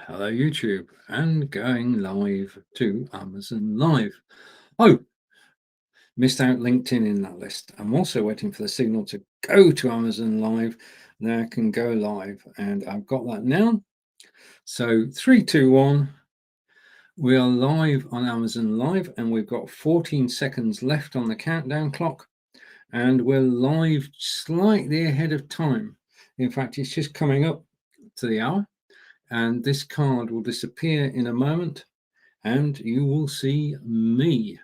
Hello YouTube, and going live to Amazon Live. Oh, missed out LinkedIn in that list. I'm also waiting for the signal to go to Amazon Live. Now I can go live, and I've got that now. So 3, 2, 1. We are live on Amazon Live, and we've got 14 seconds left on the countdown clock, and we're live slightly ahead of time. In fact, it's just coming up to the hour. And this card will disappear in a moment and you will see me.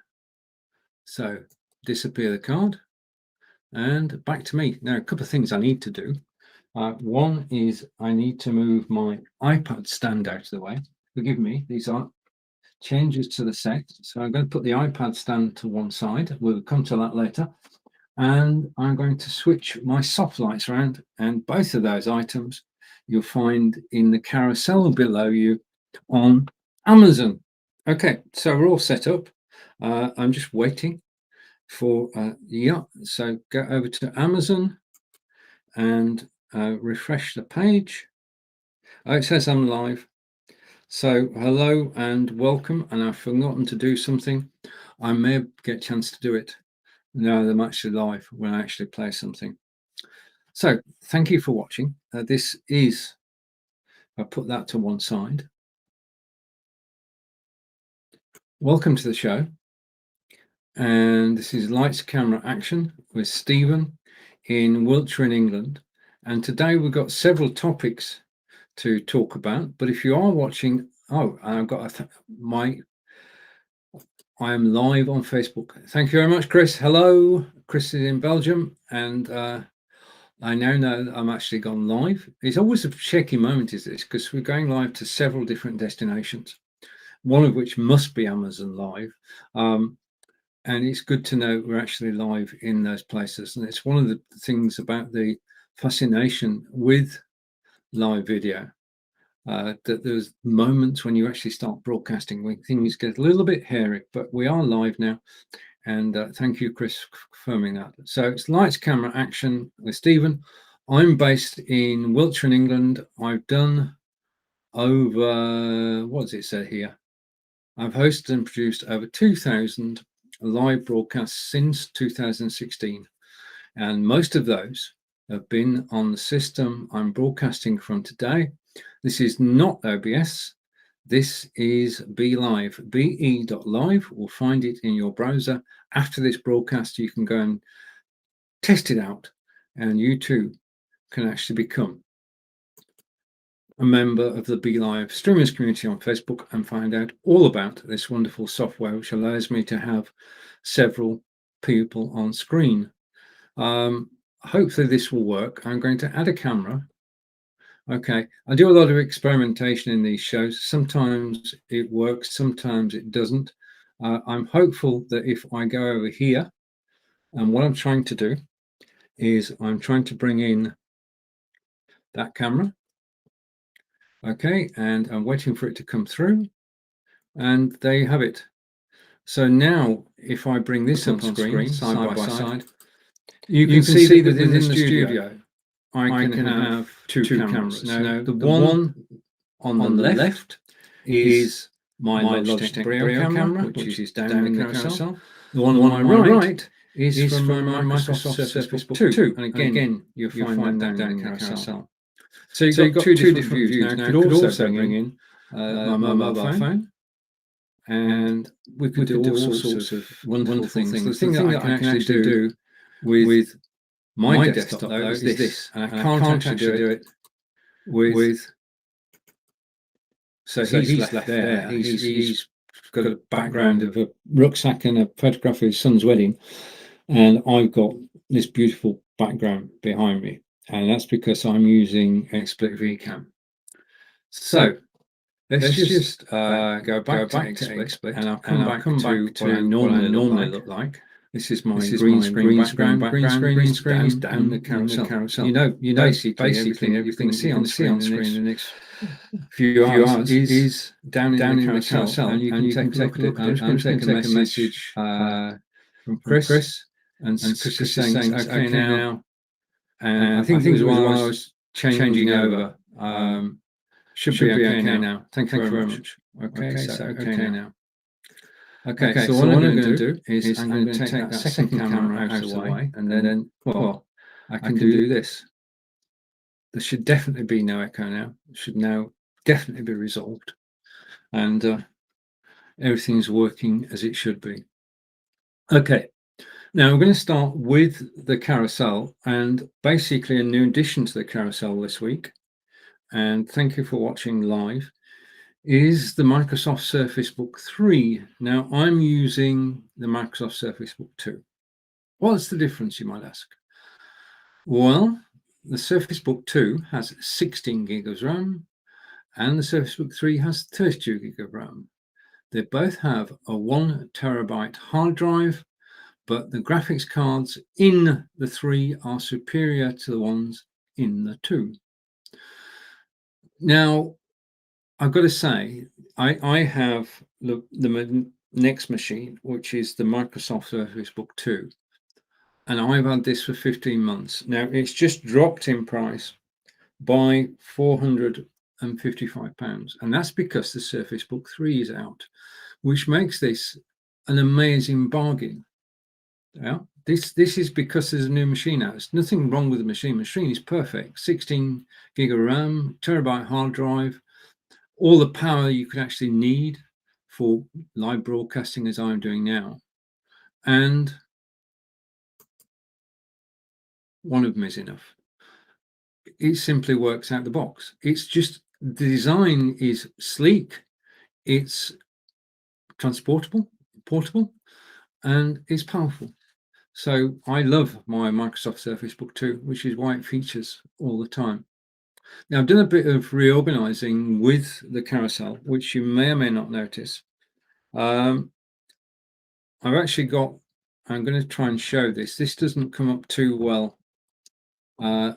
So disappear the card and back to me. Now, a couple of things I need to do. One is I need to move my iPad stand out of the way. Forgive me, these are changes to the set. So I'm going to put the iPad stand to one side. We'll come to that later. And I'm going to switch my soft lights around, and both of those items you'll find in the carousel below you on Amazon. Okay, so we're all set up. I'm just waiting for so go over to Amazon and refresh the page. Oh, it says I'm live. So hello and welcome, and I've forgotten to do something. I may get a chance to do it now that I'm actually live when I actually play something. So thank you for watching. This is, I'll put that to one side. Welcome to the show. And this is Lights, Camera, Action with Stephen in Wiltshire in England. And today we've got several topics to talk about. But if you are watching, I've got I am live on Facebook. Thank you very much, Chris. Hello. Chris is in Belgium, and I now know that I'm actually gone live. It's always a shaky moment, is this, because we're going live to several different destinations, one of which must be Amazon Live. And it's good to know we're actually live in those places. And it's one of the things about the fascination with live video, that there's moments when you actually start broadcasting when things get a little bit hairy, but we are live now. And thank you, Chris, for confirming that. So it's Lights, Camera, Action with Stephen. I'm based in Wiltshire in England. I've done over, what does it say here? I've hosted and produced over 2,000 live broadcasts since 2016. And most of those have been on the system I'm broadcasting from today. This is not OBS. This is BeLive, be.live. We'll find it in your browser. After this broadcast, you can go and test it out, and you too can actually become a member of the BeLive streamers community on Facebook and find out all about this wonderful software, which allows me to have several people on screen. Hopefully this will work. I'm going to add a camera. Okay, I do a lot of experimentation in these shows. Sometimes it works, sometimes it doesn't. I'm hopeful that if I go over here, and what I'm trying to do is I'm trying to bring in that camera. Okay, and I'm waiting for it to come through, and there you have it. So now if I bring this up on screen side by side, you can see that within the studio I can have two cameras. Now the one on the left is my Logitech Brio camera, which is down in the carousel. The one on my right is from my Microsoft Surface Book 2. And again, you'll find that down in the carousel. So you've got two different views. Now I could also bring in my mobile phone, and we could do all sorts of wonderful things. The thing that I can actually do with my desktop though is this, and I can't actually do it with. So he's left there. He's got a background of a rucksack and a photograph of his son's wedding, and I've got this beautiful background behind me, and that's because I'm using XSplit VCam. So let's just go back to XSplit, and I'll come back to what I normally look like. This is my green screen background is down the carousel. You know, basically everything you see on screen in the next few hours is down in the carousel, and you can take a look at it. I'm just going to take a message from Chris, and Chris is saying, okay now, and I think it was while I was changing over, Should be okay now. Thank you very much. Okay, so okay now. Okay, so what I'm going to do is I'm going to take that second camera out of the way, and then, well, I can do this. There should definitely be no echo now. It should now definitely be resolved. And everything's working as it should be. Okay, now we're going to start with the carousel, and basically a new addition to the carousel this week, and thank you for watching live, is the Microsoft Surface Book 3. Now I'm using the Microsoft Surface Book 2. What's the difference, you might ask? Well, the Surface Book 2 has 16 gig of RAM and the Surface Book 3 has 32 gig of RAM. They both have a 1 terabyte hard drive, but the graphics cards in the 3 are superior to the ones in the 2. Now, I've got to say, I have the next machine, which is the Microsoft Surface Book 2, and I've had this for 15 months. Now, it's just dropped in price by £455, and that's because the Surface Book 3 is out, which makes this an amazing bargain. Yeah, this is because there's a new machine out. There's nothing wrong with the machine. The machine is perfect. 16 gig of RAM, terabyte hard drive, all the power you could actually need for live broadcasting as I'm doing now. And one of them is enough. It simply works out the box. It's just, the design is sleek, it's transportable, portable, and it's powerful. So I love my Microsoft Surface Book 2, which is why it features all the time. Now, I've done a bit of reorganizing with the carousel, which you may or may not notice. I've actually got, I'm going to try and show this. This doesn't come up too well. I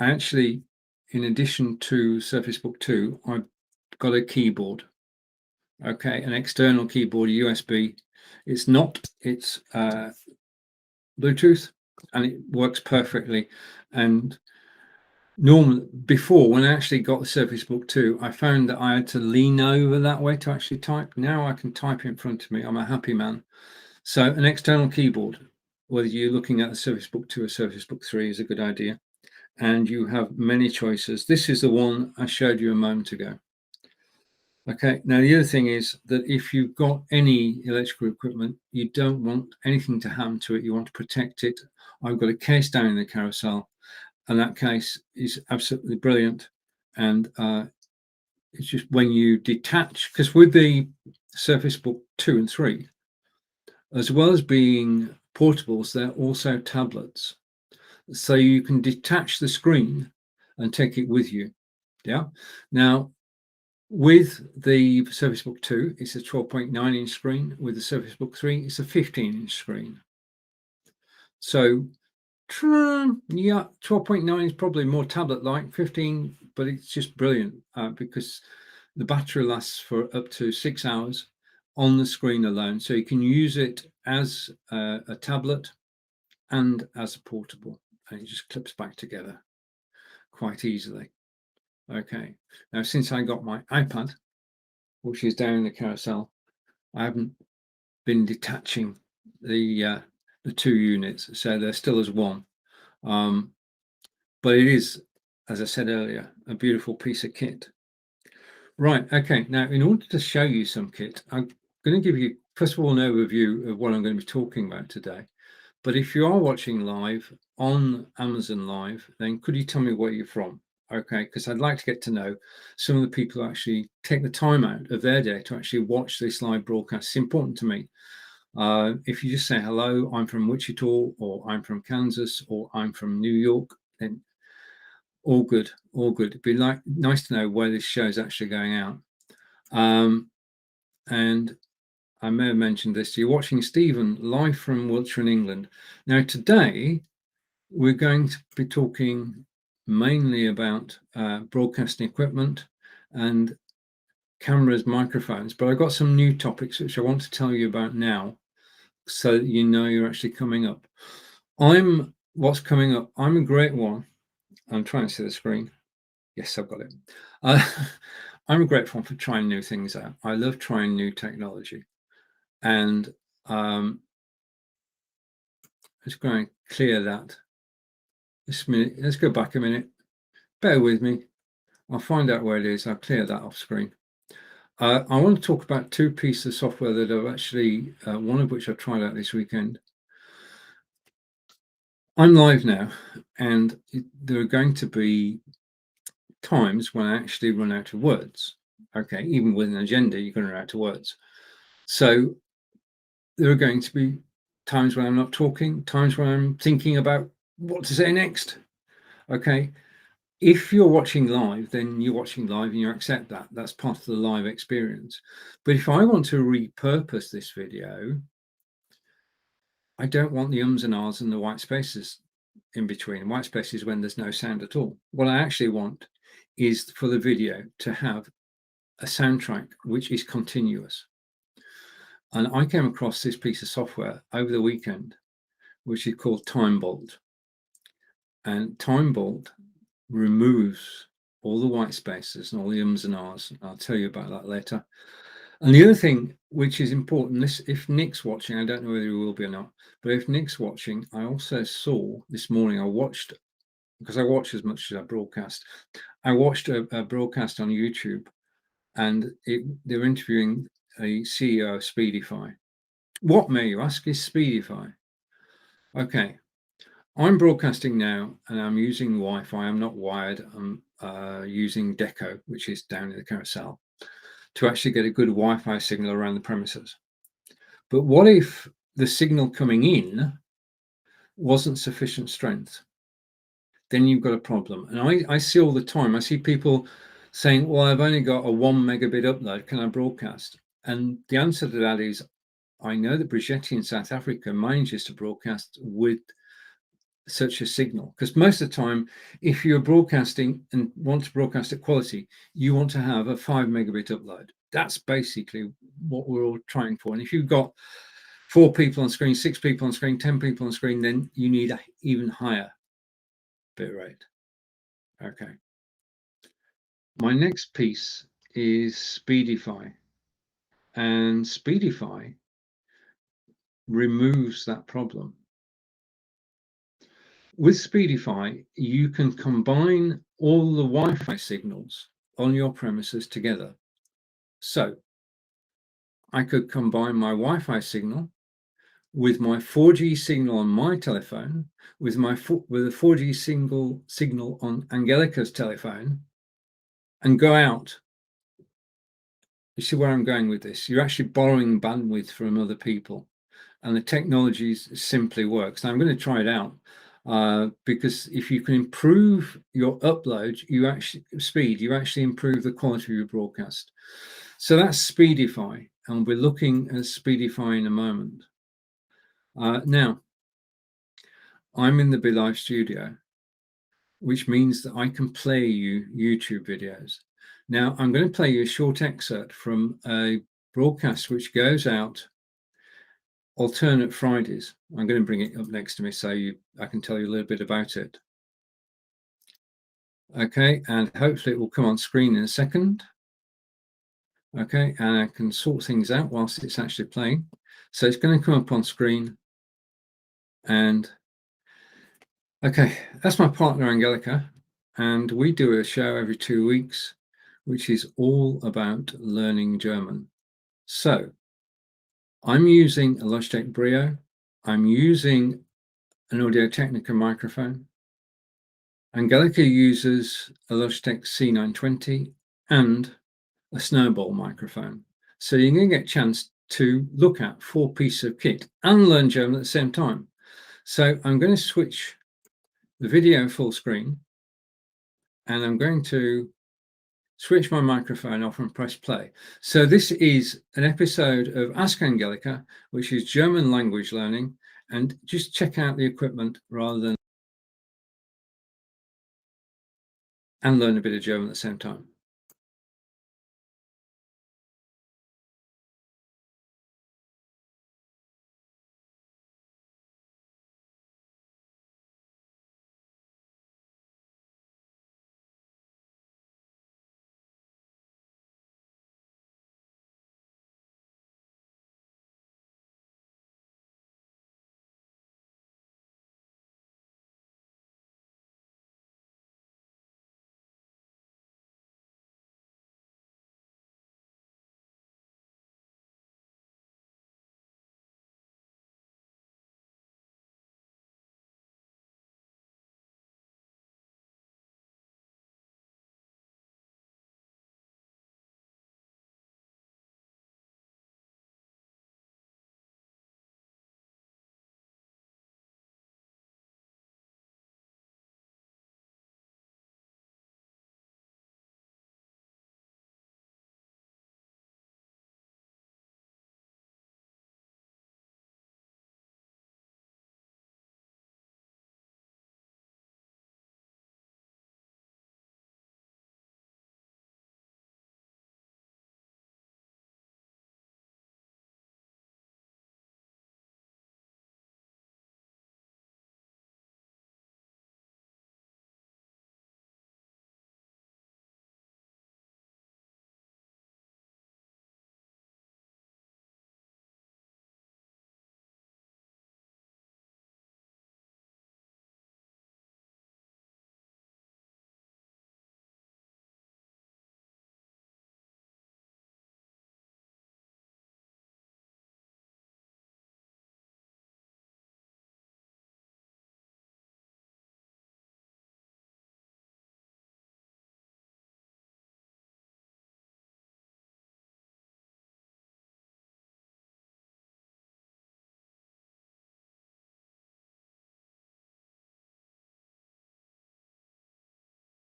actually, in addition to Surface Book 2, I've got a keyboard. Okay, an external keyboard, USB. It's Bluetooth, and it works perfectly. And normally, before, when I actually got the Surface Book 2, I found that I had to lean over that way to actually type. Now I can type in front of me. I'm a happy man. So an external keyboard, whether you're looking at the Surface Book 2 or Surface Book 3, is a good idea. And you have many choices. This is the one I showed you a moment ago. Okay, now the other thing is that if you've got any electrical equipment, you don't want anything to happen to it. You want to protect it. I've got a case down in the carousel, and that case is absolutely brilliant. And it's just when you detach, because with the Surface Book 2 and 3, as well as being portables, they're also tablets. So you can detach the screen and take it with you. Yeah. Now, with the Surface Book 2, it's a 12.9-inch screen. With the Surface Book 3, it's a 15-inch screen. So, yeah, 12.9 is probably more tablet-like, 15, but it's just brilliant because the battery lasts for up to 6 hours on the screen alone. So you can use it as a tablet and as a portable, and it just clips back together quite easily. Okay, now since I got my iPad, which is down in the carousel, I haven't been detaching the 2 units, so they're still as one. But it is, as I said earlier, a beautiful piece of kit. Right, okay, now in order to show you some kit, I'm going to give you, first of all, an overview of what I'm going to be talking about today. But if you are watching live on Amazon Live, then could you tell me where you're from? Okay, because I'd like to get to know some of the people who actually take the time out of their day to actually watch this live broadcast. It's important to me. If you just say, hello, I'm from Wichita, or I'm from Kansas, or I'm from New York, then all good, all good. It'd be nice to know where this show is actually going out. And I may have mentioned this. You're watching Stephen live from Wiltshire in England. Now, today, we're going to be talking mainly about broadcasting equipment and cameras, microphones, but I've got some new topics which I want to tell you about now so that you know you're actually coming up. What's coming up, I'm a great one. I'm trying to see the screen. Yes, I've got it. Uh, I'm grateful for trying new things out. I love trying new technology. And let's go and clear that. This minute, let's go back a minute. Bear with me. I'll find out where it is. I'll clear that off screen. I want to talk about two pieces of software that I've actually, one of which I've tried out this weekend. I'm live now, and there are going to be times when I actually run out of words. Okay, even with an agenda, you're going to run out of words. So there are going to be times when I'm not talking, times when I'm thinking about what to say next. Okay, if you're watching live, then you're watching live and you accept that. That's part of the live experience. But if I want to repurpose this video, I don't want the ums and ahs and the white spaces in between. White spaces when there's no sound at all. What I actually want is for the video to have a soundtrack which is continuous. And I came across this piece of software over the weekend, which is called TimeBolt. And TimeBolt removes all the white spaces and all the ums and ahs. I'll tell you about that later. And the other thing which is important, this, if Nick's watching, I don't know whether he will be or not, but if Nick's watching, I also saw this morning, I watched, because I watch as much as I broadcast, I watched a broadcast on YouTube, and they were interviewing a CEO of Speedify. What, may you ask, is Speedify? Okay, I'm broadcasting now and I'm using Wi-Fi. I'm not wired. I'm using Deco, which is down in the carousel, to actually get a good Wi-Fi signal around the premises. But what if the signal coming in wasn't sufficient strength? Then you've got a problem. And I see all the time, I see people saying, well, I've only got a 1 megabit upload, can I broadcast? And the answer to that is, I know that Brigetti in South Africa manages to broadcast with such a signal, because most of the time, if you're broadcasting and want to broadcast at quality, you want to have a 5 megabit upload. That's basically what we're all trying for. And if you've got 4 people on screen, 6 people on screen, 10 people on screen, then you need an even higher bit rate. Okay. My next piece is Speedify, and Speedify removes that problem. With Speedify, you can combine all the Wi-Fi signals on your premises together. So I could combine my Wi-Fi signal with my 4G signal on my telephone, with a 4G signal on Angelica's telephone, and go out. You see where I'm going with this? You're actually borrowing bandwidth from other people, and the technology simply works. Now I'm going to try it out. Because if you can improve your upload, you actually improve the quality of your broadcast. So that's Speedify, and we're looking at Speedify in a moment. Now, I'm in the BeLive studio, which means that I can play you YouTube videos. Now, I'm going to play you a short excerpt from a broadcast which goes out alternate Fridays. I'm going to bring it up next to me so I can tell you a little bit about it. Okay, and hopefully it will come on screen in a second. Okay, and I can sort things out whilst it's actually playing. So it's going to come up on screen. And okay, that's my partner Angelica, and we do a show every 2 weeks, which is all about learning German. So I'm using a Logitech Brio. I'm using an Audio-Technica microphone. Angelica uses a Logitech C920 and a Snowball microphone. So you're going to get a chance to look at 4 pieces of kit and learn German at the same time. So I'm going to switch the video full screen, and I'm going to switch my microphone off and press play. So this is an episode of Ask Angelica, which is German language learning, and just check out the equipment rather than and learn a bit of German at the same time.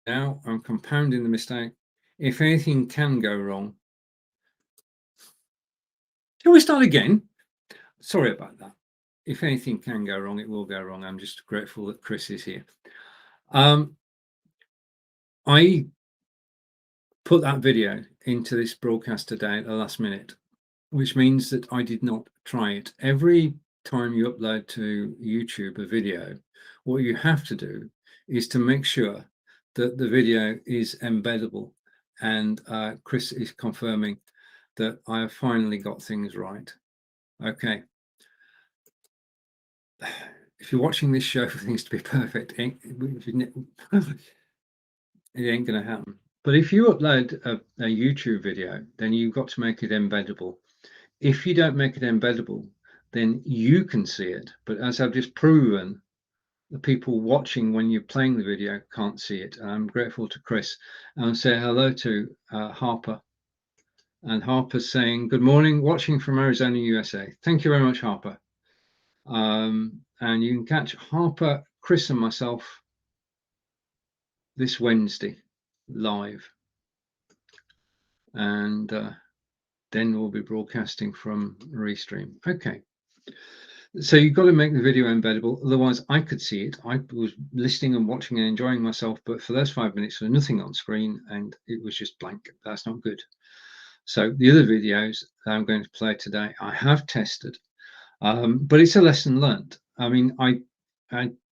now I'm compounding the mistake. If anything can go wrong. Shall we start again? Sorry about that. If anything can go wrong, it will go wrong. I'm just grateful that Chris is here. I put that video into this broadcast today at the last minute, which means that I did not try it. Every time you upload to YouTube a video, what you have to do is to make sure that the video is embeddable. And Chris is confirming that I have finally got things right. Okay. If you're watching this show for things to be perfect, it ain't going to happen. But if you upload a YouTube video, then you've got to make it embeddable. If you don't make it embeddable, then you can see it. But as I've just proven, the people watching when you're playing the video can't see it. And I'm grateful to Chris. And say hello to Harper. And Harper's saying, good morning, watching from Arizona, USA. Thank you very much, Harper. And you can catch Harper, Chris and myself this Wednesday live. And then we'll be broadcasting from Restream. Okay. So you've got to make the video embeddable. Otherwise, I could see it. I was listening and watching and enjoying myself, but for those 5 minutes, there was nothing on screen and it was just blank. That's not good. So the other videos that I'm going to play today, I have tested, but it's a lesson learned. I mean, I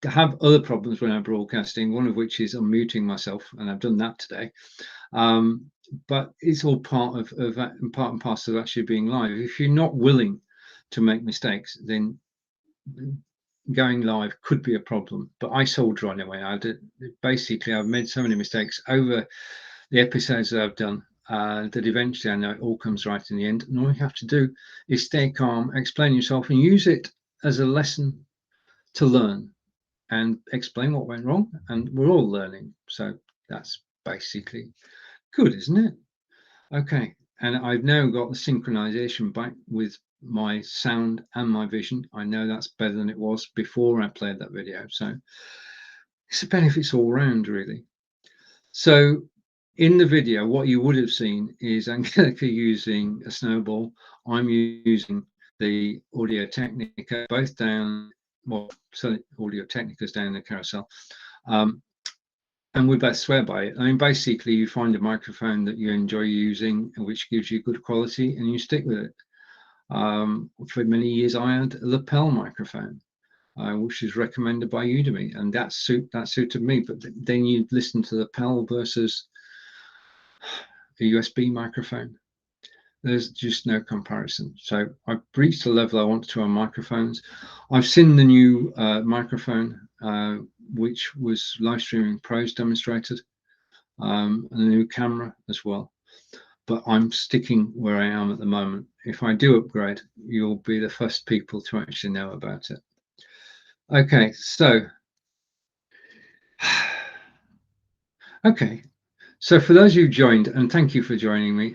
have other problems when I'm broadcasting, one of which is unmuting myself, and I've done that today. But it's all part and parcel of actually being live. If you're not willing to make mistakes, then going live could be a problem. But I soldier on anyway. Basically, I've made so many mistakes over the episodes that I've done that eventually I know it all comes right in the end. And all you have to do is stay calm, explain yourself, and use it as a lesson to learn and explain what went wrong. And we're all learning. So that's basically good, isn't it? Okay. And I've now got the synchronization back with my sound and my vision. I know that's better than it was before I played that video. So it's a benefits all round, really. So in the video, what you would have seen is Angelica using a snowball. I'm using the Audio Technica, both down, well, so Audio Technica's down the carousel. And we both swear by it. I mean, basically, you find a microphone that you enjoy using, which gives you good quality, and you stick with it. For many years, I had a lapel microphone, which is recommended by Udemy, and that suited me. But then you listen to the lapel versus a USB microphone. There's just no comparison. So I've reached the level I want to on microphones. I've seen the new microphone, which was Livestreaming Pros demonstrated, and the new camera as well. But I'm sticking where I am at the moment. If I do upgrade, you'll be the first people to actually know about it. Okay, so okay, so for those who joined, and thank you for joining me.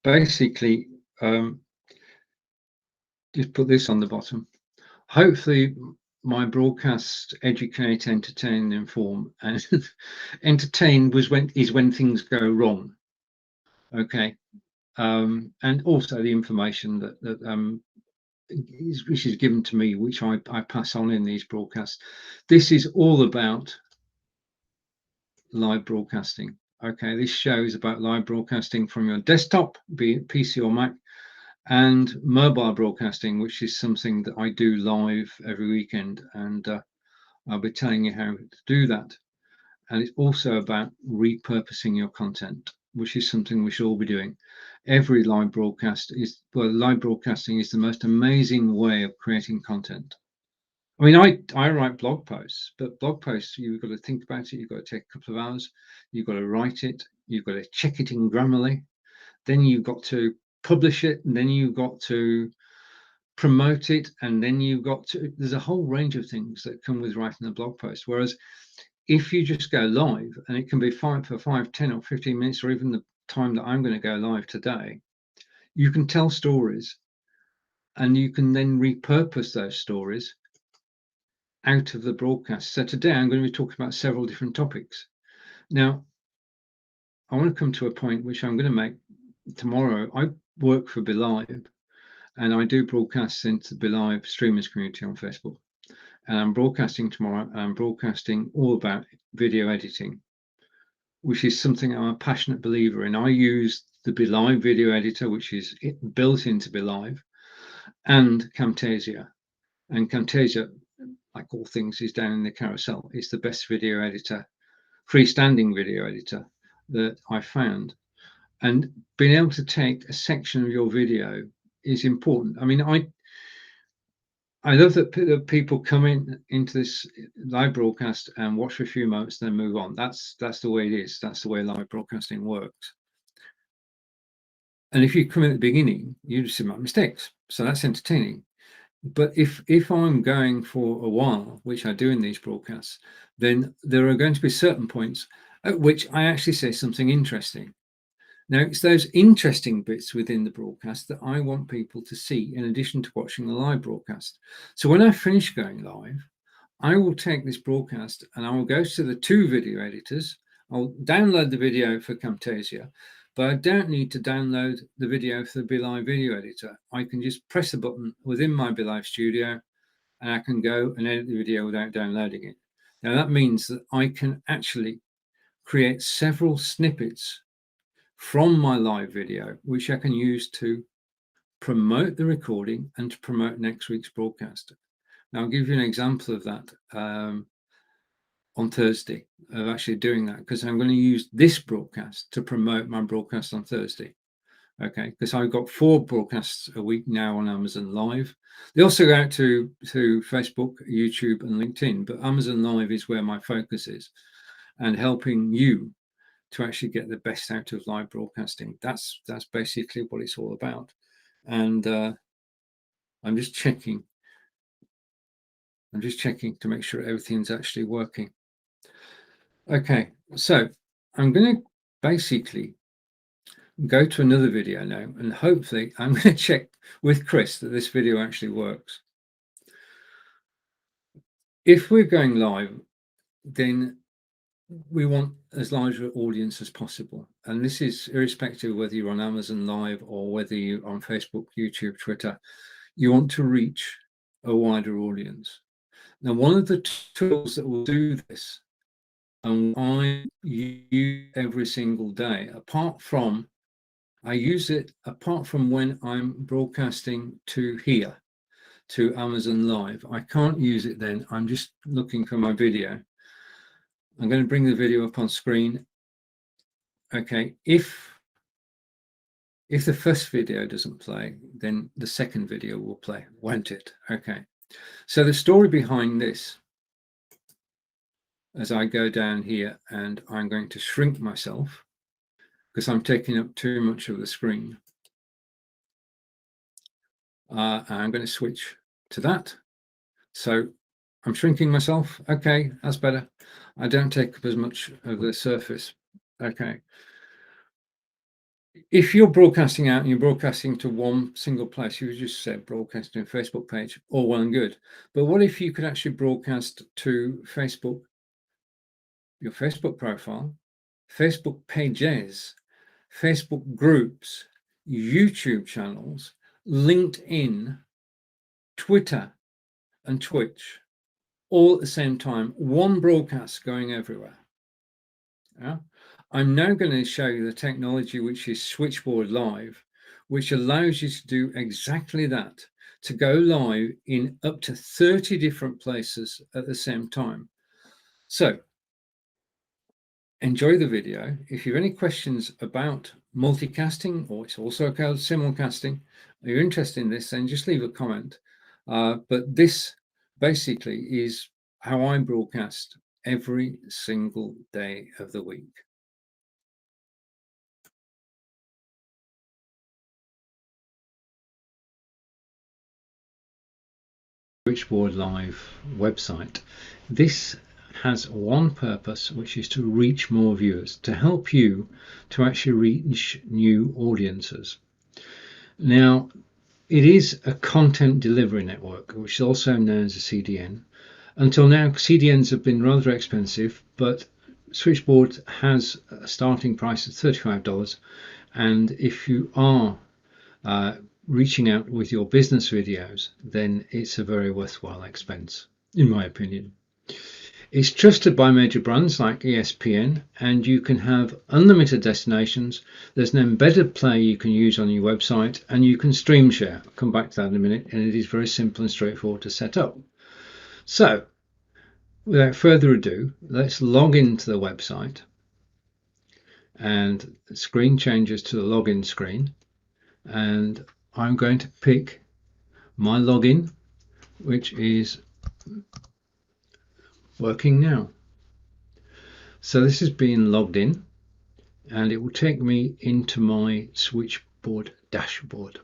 Basically, just put this on the bottom. Hopefully, my broadcasts educate, entertain, inform, and entertain is when things go wrong. Okay, and also the information that which is given to me, which I pass on in these broadcasts. This is all about live broadcasting. Okay, this show is about live broadcasting from your desktop, be it PC or Mac, and mobile broadcasting, which is something that I do live every weekend, and I'll be telling you how to do that. And it's also about repurposing your content, which is something we should all be doing. Every live broadcast is, well, live broadcasting is the most amazing way of creating content. I mean, I write blog posts, but blog posts, you've got to think about it. You've got to take a couple of hours. You've got to write it. You've got to check it in Grammarly. Then you've got to publish it. And then you've got to promote it. And then you've got to, there's a whole range of things that come with writing a blog post. Whereas if you just go live, and it can be for 5, 10 or 15 minutes, or even the time that I'm going to go live today, you can tell stories and you can then repurpose those stories out of the broadcast. So today I'm going to be talking about several different topics, Now, I want to come to a point which I'm going to make tomorrow. I work for BeLive, and I do broadcasts into the BeLive streamers community on Facebook. And I'm broadcasting tomorrow, and I'm broadcasting all about video editing, which is something I'm a passionate believer in. I use the BeLive video editor, which is built into BeLive, and Camtasia. And Camtasia, like all things, is down in the carousel. It's the best video editor, freestanding video editor that I found. And being able to take a section of your video is important. I mean, I love that people come into this live broadcast and watch for a few moments, then move on. That's the way it is. That's the way live broadcasting works. And if you come in at the beginning, you just make mistakes. So that's entertaining. But if I'm going for a while, which I do in these broadcasts, then there are going to be certain points at which I actually say something interesting. Now, it's those interesting bits within the broadcast that I want people to see in addition to watching the live broadcast. So when I finish going live, I will take this broadcast and I will go to the two video editors. I'll download the video for Camtasia, but I don't need to download the video for the BeLive video editor. I can just press a button within my BeLive studio and I can go and edit the video without downloading it. Now that means that I can actually create several snippets from my live video, which I can use to promote the recording and to promote next week's broadcast. Now I'll give you an example of that on Thursday, of actually doing that, because I'm going to use this broadcast to promote my broadcast on Thursday. Okay, because I've got 4 broadcasts a week now on Amazon Live. They also go out to Facebook, YouTube, and LinkedIn, but Amazon Live is where my focus is, and helping you to actually get the best out of live broadcasting. That's basically what it's all about. And I'm just checking to make sure everything's actually working. Okay, so I'm going to basically go to another video now, and hopefully I'm going to check with Chris that this video actually works. If we're going live, then we want as large an audience as possible, and this is irrespective of whether you're on Amazon Live or whether you're on Facebook, YouTube, Twitter. You want to reach a wider audience. Now, one of the tools that will do this, and I use every single day, apart from when I'm broadcasting to here, to Amazon Live. I can't use it then. I'm just looking for my video. I'm going to bring the video up on screen. Okay, if the first video doesn't play, then the second video will play, won't it? Okay, so the story behind this, as I go down here, and I'm going to shrink myself because I'm taking up too much of the screen. I'm going to switch to that. So I'm shrinking myself. Okay, that's better. I don't take up as much of the surface. Okay. If you're broadcasting out and you're broadcasting to one single place, you just said broadcasting to a Facebook page, all well and good. But what if you could actually broadcast to Facebook, your Facebook profile, Facebook pages, Facebook groups, YouTube channels, LinkedIn, Twitter, and Twitch, all at the same time, one broadcast going everywhere. Yeah? I'm now going to show you the technology which is Switchboard Live, which allows you to do exactly that, to go live in up to 30 different places at the same time. So enjoy the video. If you have any questions about multicasting, or it's also called simulcasting, or you're interested in this, then just leave a comment. But this basically is how I broadcast every single day of the week. Switchboard Live website. This has one purpose, which is to reach more viewers, to help you to actually reach new audiences. Now, it is a content delivery network, which is also known as a CDN. Until now, CDNs have been rather expensive, but Switchboard has a starting price of $35, and if you are reaching out with your business videos, then it's a very worthwhile expense, in my opinion. It's trusted by major brands like ESPN, and you can have unlimited destinations. There's an embedded player you can use on your website, and you can stream share. I'll come back to that in a minute, and it is very simple and straightforward to set up. So, without further ado, let's log into the website, and the screen changes to the login screen, and I'm going to pick my login, which is working now. So this is being logged in, and it will take me into my Switchboard dashboard.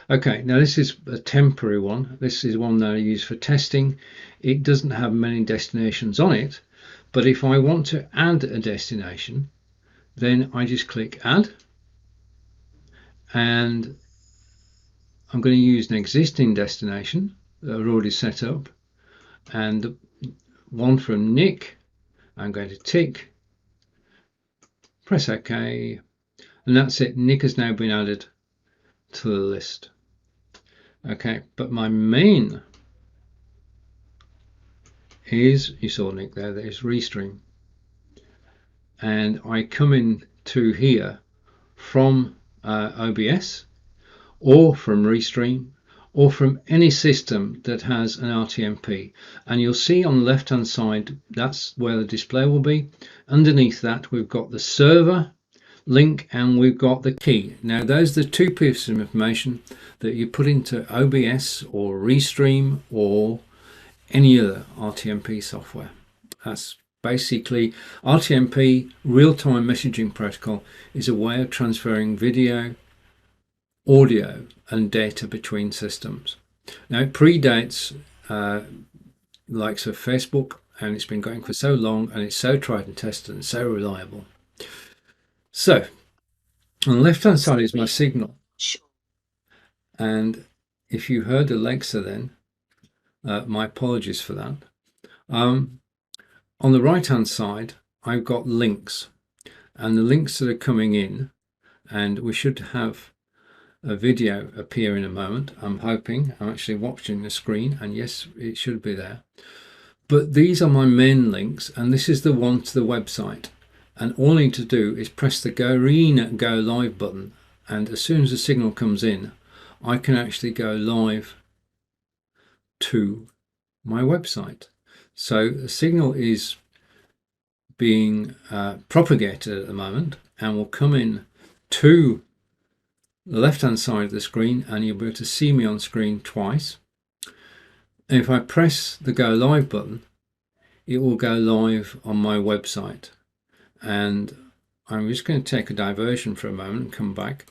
Okay, now this is a temporary one. This is one that I use for testing. It doesn't have many destinations on it, but if I want to add a destination, then I just click add, and I'm going to use an existing destination that I've already set up, and one from Nick. I'm going to tick, press OK, and that's it. Nick has now been added to the list. Okay, but my main is, you saw Nick there, there's Restream, and I come in to here from OBS or from Restream or from any system that has an RTMP, and you'll see on the left hand side that's where the display will be. Underneath that we've got the server link and we've got the key. Now those are the two pieces of information that you put into OBS or Restream or any other RTMP software. That's basically RTMP, real-time messaging protocol, is a way of transferring video, audio and data between systems. Now it predates likes of Facebook, and it's been going for so long, and it's so tried and tested and so reliable. So on the left hand side is my signal, and if you heard Alexa then, my apologies for that. On the right hand side I've got links, and the links that are coming in, and we should have a video appear in a moment. I'm hoping. I'm actually watching the screen, and yes, it should be there. But these are my main links, and this is the one to the website. And all I need to do is press the green Go Live button, and as soon as the signal comes in, I can actually go live to my website. So the signal is being propagated at the moment, and will come in to the left hand side of the screen, and you'll be able to see me on screen twice. And if I press the Go Live button, it will go live on my website. And I'm just going to take a diversion for a moment and come back.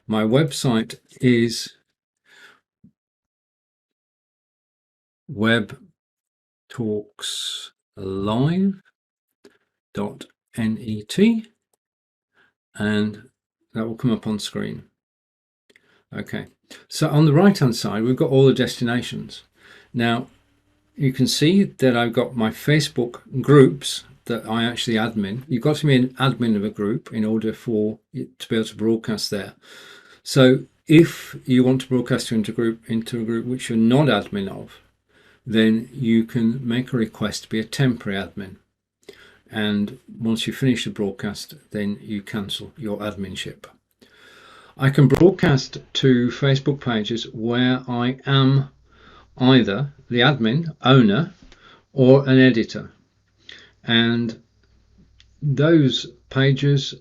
My website is webtalkslive.net, and that will come up on screen. Okay, so on the right hand side we've got all the destinations. Now you can see that I've got my Facebook groups that I actually admin. You've got to be an admin of a group in order for it to be able to broadcast there. So if you want to broadcast into a group which you're not admin of, then you can make a request to be a temporary admin, and once you finish the broadcast, then you cancel your adminship. I can broadcast to Facebook pages where I am either the admin, owner, or an editor, and those pages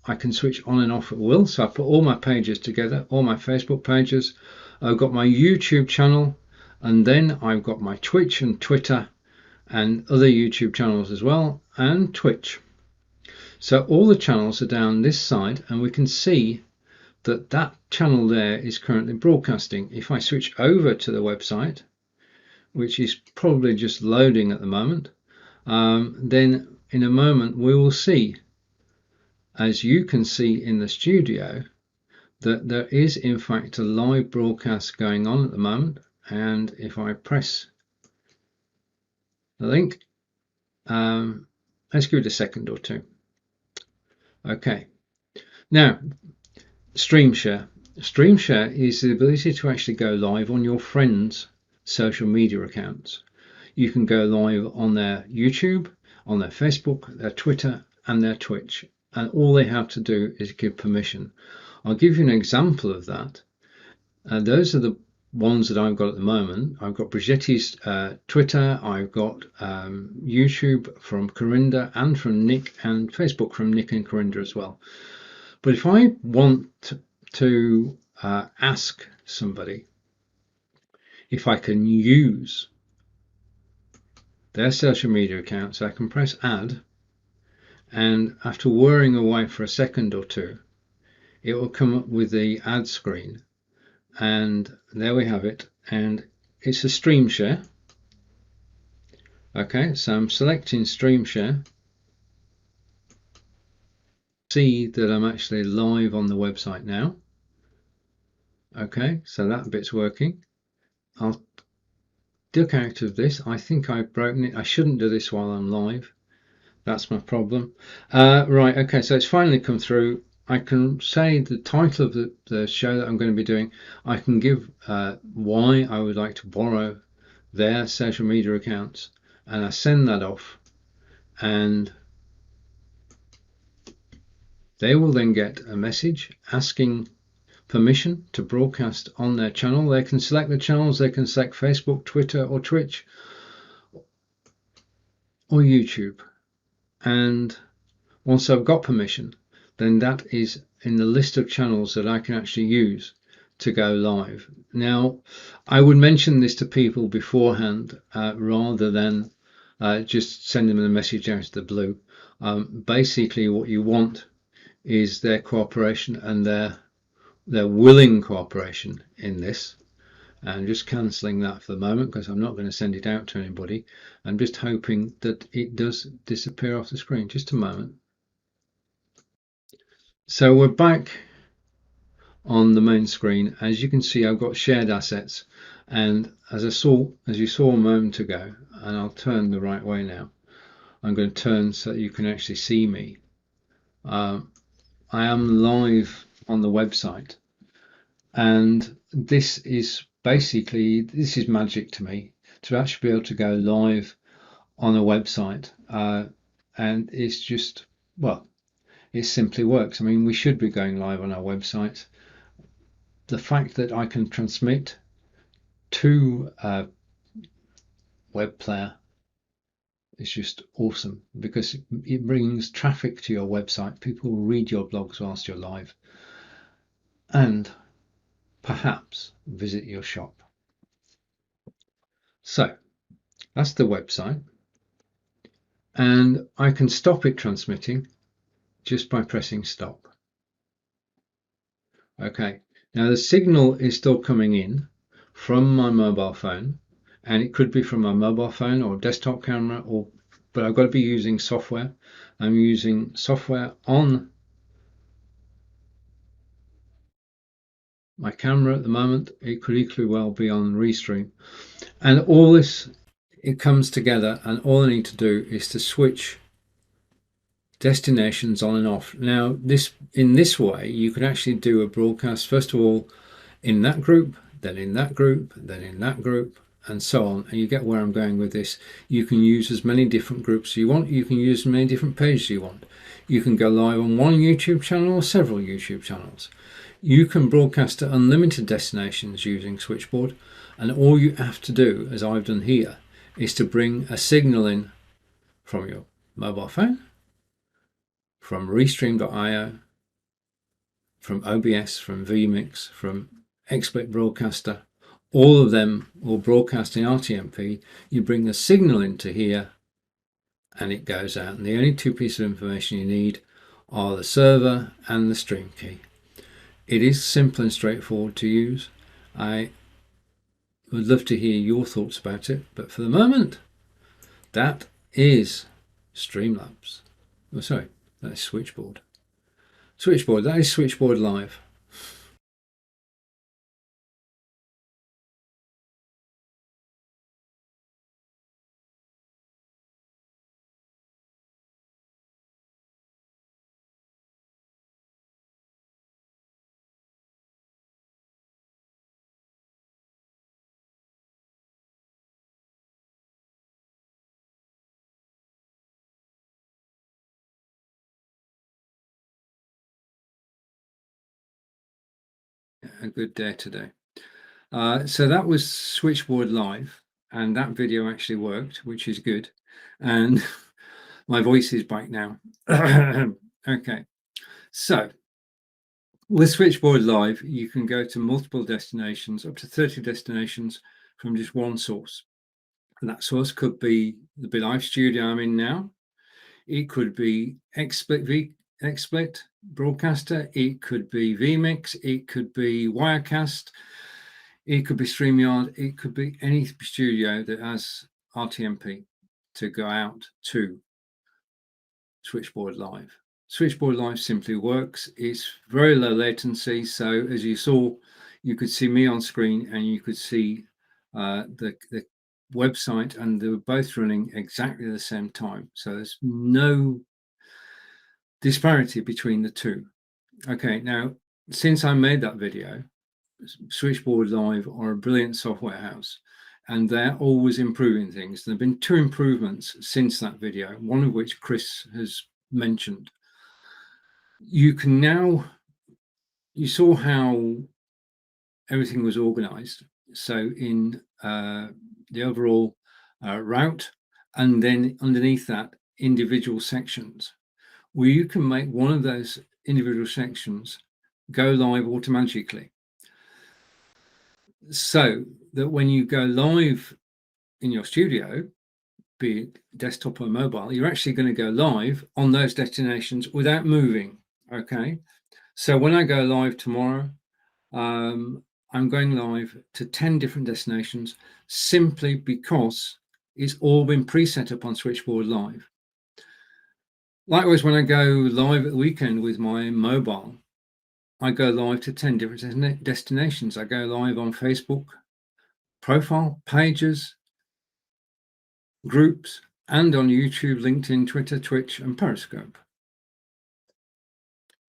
I can switch on and off at will. So I put all my pages together, all my Facebook pages. I've got my YouTube channel, and then I've got my Twitch and Twitter and other YouTube channels as well, and Twitch. So all the channels are down this side, and we can see that that channel there is currently broadcasting. If I switch over to the website, which is probably just loading at the moment, then in a moment we will see, as you can see in the studio, that there is in fact a live broadcast going on at the moment. And if I press the link, let's give it a second or two. Okay, now StreamShare. StreamShare is the ability to actually go live on your friends' social media accounts. You can go live on their YouTube, on their Facebook, their Twitter, and their Twitch, and all they have to do is give permission. I'll give you an example of that. Those are the ones that I've got at the moment. I've got Brigetti's Twitter, I've got YouTube from Corinda and from Nick, and Facebook from Nick and Corinda as well. But if I want to ask somebody if I can use their social media accounts, I can press add, and after whirring away for a second or two, it will come up with the add screen, and there we have it, and it's a stream share. Okay, so I'm selecting stream share. See that I'm actually live on the website now. Okay, so that bit's working. I'll duck out of this. I think I've broken it. I shouldn't do this while I'm live. That's my problem. Right, okay, so it's finally come through. I can say the title of the show that I'm going to be doing. I can give why I would like to borrow their social media accounts, and I send that off, and they will then get a message asking permission to broadcast on their channel. They can select the channels. They can select Facebook, Twitter, or Twitch, or YouTube. And once I've got permission, then that is in the list of channels that I can actually use to go live. Now, I would mention this to people beforehand rather than just send them a message out of the blue. Basically, what you want is their cooperation and their willing cooperation in this. I'm just cancelling that for the moment because I'm not going to send it out to anybody. I'm just hoping that it does disappear off the screen. Just a moment. So we're back on the main screen. As you can see, I've got shared assets, and as you saw a moment ago, and I'll turn the right way now. I'm going to turn so that you can actually see me. I am live on the website, and this is magic to me, to actually be able to go live on a website, and it's just, well, it simply works. I mean, we should be going live on our website. The fact that I can transmit to a web player is just awesome, because it brings traffic to your website. People will read your blogs whilst you're live, and perhaps visit your shop. So that's the website, and I can stop it transmitting just by pressing stop. Okay, now the signal is still coming in from my mobile phone, and it could be from my mobile phone or desktop camera, but I've got to be using software. I'm using software on my camera at the moment. It could equally well be on Restream, and all this, it comes together, and all I need to do is to switch destinations on and off. Now, in this way, you can actually do a broadcast, first of all, in that group, then in that group, then in that group, and so on. And you get where I'm going with this. You can use as many different groups as you want. You can use as many different pages you want. You can go live on one YouTube channel or several YouTube channels. You can broadcast to unlimited destinations using Switchboard, and all you have to do, as I've done here, is to bring a signal in from your mobile phone, from Restream.io, from OBS, from vMix, from XSplit Broadcaster. All of them will broadcast in RTMP. You bring the signal into here and it goes out. And the only two pieces of information you need are the server and the stream key. It is simple and straightforward to use. I would love to hear your thoughts about it, but for the moment, that is Streamlabs. Oh, sorry, that is Switchboard. Switchboard, that is Switchboard Live. a good day today. So that was Switchboard Live, and that video actually worked, which is good. And my voice is back now. Okay, so with Switchboard Live, you can go to multiple destinations, up to 30 destinations from just one source. And that source could be the BeLive studio I'm in now. It could be XSplit Broadcaster. It could be vMix. It could be Wirecast. It could be StreamYard. It could be any studio that has RTMP to go out to Switchboard Live. Switchboard Live simply works. It's very low latency. So as you saw, you could see me on screen and you could see the website, and they were both running exactly the same time. So there's no disparity between the two. Okay, now, since I made that video, Switchboard Live are a brilliant software house, and they're always improving things. There have been 2 improvements since that video, one of which Chris has mentioned. You can now, you saw how everything was organized. So in the overall route, and then underneath that, individual sections, where you can make one of those individual sections go live automatically. So that when you go live in your studio, be it desktop or mobile, you're actually going to go live on those destinations without moving. Okay. So when I go live tomorrow, I'm going live to 10 different destinations simply because it's all been preset up on Switchboard Live. Likewise, when I go live at the weekend with my mobile, I go live to 10 different destinations. I go live on Facebook, profile, pages, groups, and on YouTube, LinkedIn, Twitter, Twitch, and Periscope.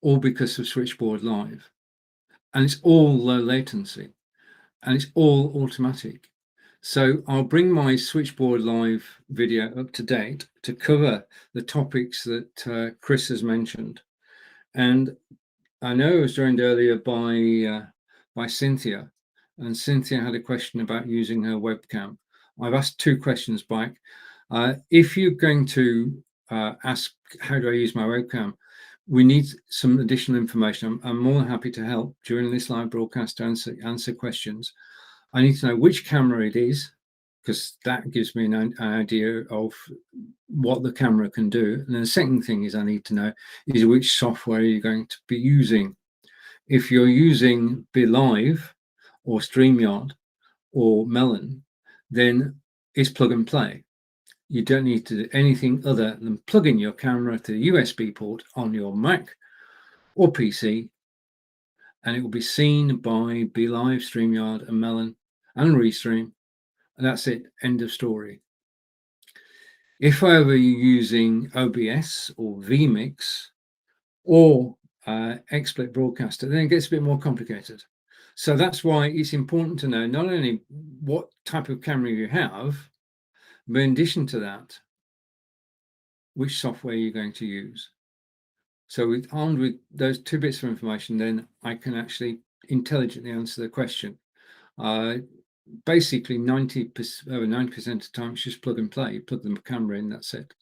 All because of Switchboard Live. And it's all low latency, and it's all automatic. So I'll bring my Switchboard Live video up to date to cover the topics that Chris has mentioned. And I know I was joined earlier by Cynthia, and Cynthia had a question about using her webcam. I've asked 2 questions back. If you're going to ask, how do I use my webcam? We need some additional information. I'm more than happy to help during this live broadcast to answer questions. I need to know which camera it is, because that gives me an idea of what the camera can do. And then the second thing is I need to know is which software you're going to be using. If you're using BeLive or StreamYard or Melon, then it's plug and play. You don't need to do anything other than plug in your camera to the USB port on your Mac or PC, and it will be seen by BeLive, StreamYard, and Melon, and Restream, and that's it. End of story. If however you're using OBS or vMix or XSplit Broadcaster, then it gets a bit more complicated. So that's why it's important to know not only what type of camera you have, but in addition to that, which software you're going to use. So armed with those 2 bits of information, then I can actually intelligently answer the question. Basically, over 90% of the time, it's just plug and play. You plug the camera in, that's it.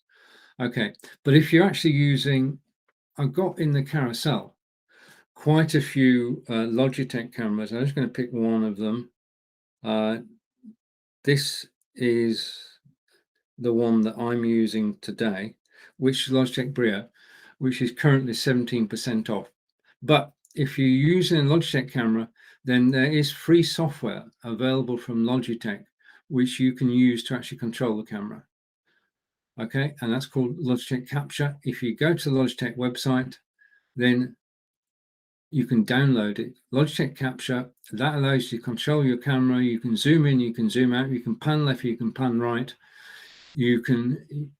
Okay, but if you're actually using, I've got in the carousel quite a few Logitech cameras. I'm just going to pick one of them. This is the one that I'm using today, which is Logitech Brio, which is currently 17% off. But if you're using a Logitech camera, then there is free software available from Logitech, which you can use to actually control the camera. Okay, and that's called Logitech Capture. If you go to the Logitech website, then you can download it. Logitech Capture, that allows you to control your camera. You can zoom in, you can zoom out, you can pan left, you can pan right. You can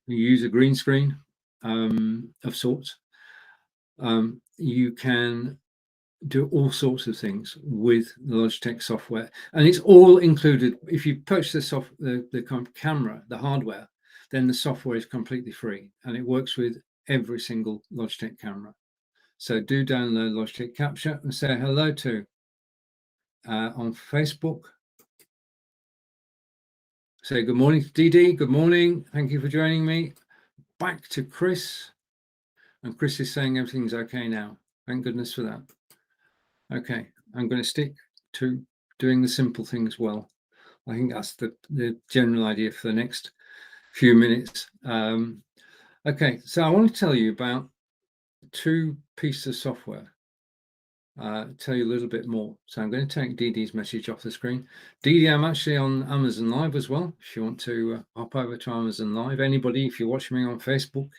use a green screen of sorts. You can do all sorts of things with the Logitech software, and it's all included. If you purchase the camera, the hardware, then the software is completely free, and it works with every single Logitech camera. So do download Logitech Capture and say hello to on Facebook. Say good morning to Dee Dee. Good morning. Thank you for joining me. Back to Chris. And Chris is saying everything's okay now. Thank goodness for that. Okay, I'm going to stick to doing the simple things well. I think that's the general idea for the next few minutes. Okay, so I want to tell you about 2 pieces of software. Tell you a little bit more. So I'm going to take Dee Dee's message off the screen. Dee Dee, I'm actually on Amazon Live as well. If you want to hop over to Amazon Live, anybody, if you're watching me on Facebook,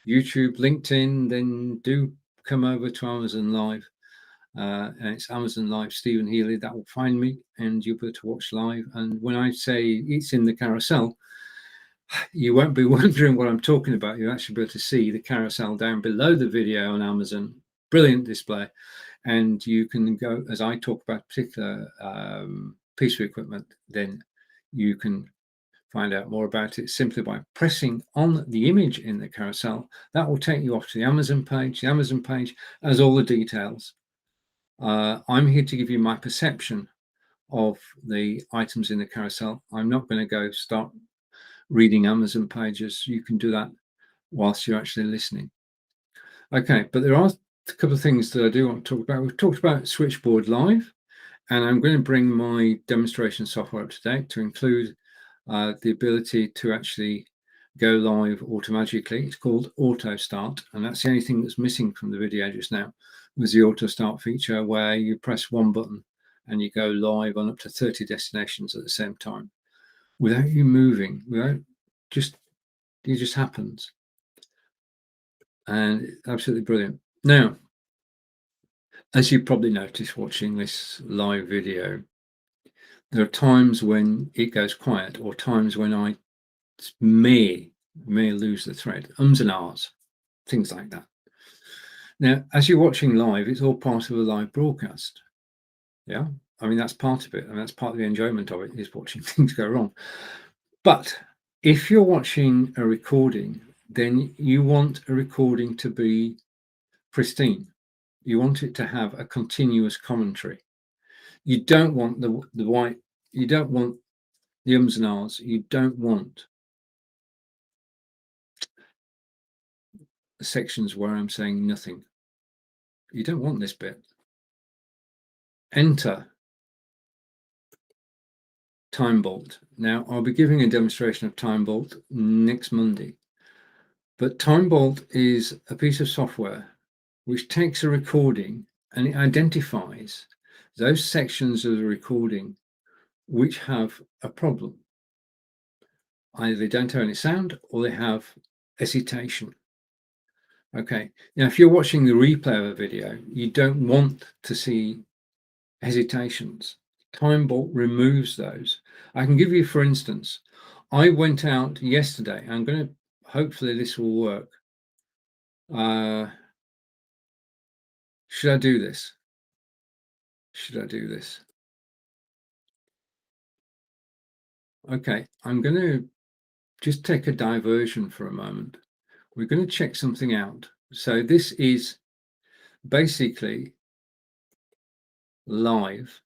YouTube, LinkedIn, then do come over to Amazon Live. And it's Amazon Live Stephen Healy. That will find me and you'll be able to watch live. And when I say it's in the carousel, you won't be wondering what I'm talking about. You'll actually be able to see the carousel down below the video on Amazon. Brilliant display. And you can go, as I talk about a particular piece of equipment, then you can find out more about it simply by pressing on the image in the carousel. That will take you off to the Amazon page. The Amazon page has all the details. I'm here to give you my perception of the items in the carousel. I'm not going to go start reading Amazon pages. You can do that whilst you're actually listening. Okay, but there are a couple of things that I do want to talk about. We've talked about Switchboard Live, and I'm going to bring my demonstration software up to date to include the ability to actually go live automatically. It's called Auto Start, and that's the only thing that's missing from the video just now was the Auto Start feature, where you press one button and you go live on up to 30 destinations at the same time without you moving, without it just happens. And it's absolutely brilliant. Now, as you probably noticed watching this live video, there are times when it goes quiet or times when I may lose the thread, ums and ahs, things like that. Now, as you're watching live, it's all part of a live broadcast. Yeah, I mean, that's part of it, and that's part of the enjoyment of it, is watching things go wrong. But if you're watching a recording, then you want a recording to be pristine. You want it to have a continuous commentary. You don't want the white, you don't want the ums and ahs, you don't want the sections where I'm saying nothing. You don't want this bit. Enter TimeBolt. Now, I'll be giving a demonstration of TimeBolt next Monday. But TimeBolt is a piece of software which takes a recording and it identifies those sections of the recording which have a problem. Either they don't have any sound or they have hesitation. Okay, now if you're watching the replay of a video, you don't want to see hesitations. TimeBolt removes those. I can give you, for instance, I went out yesterday. I'm going to, hopefully this will work. Should I do this? Should I do this? Okay, I'm going to just take a diversion for a moment. We're going to check something out. So this is basically live,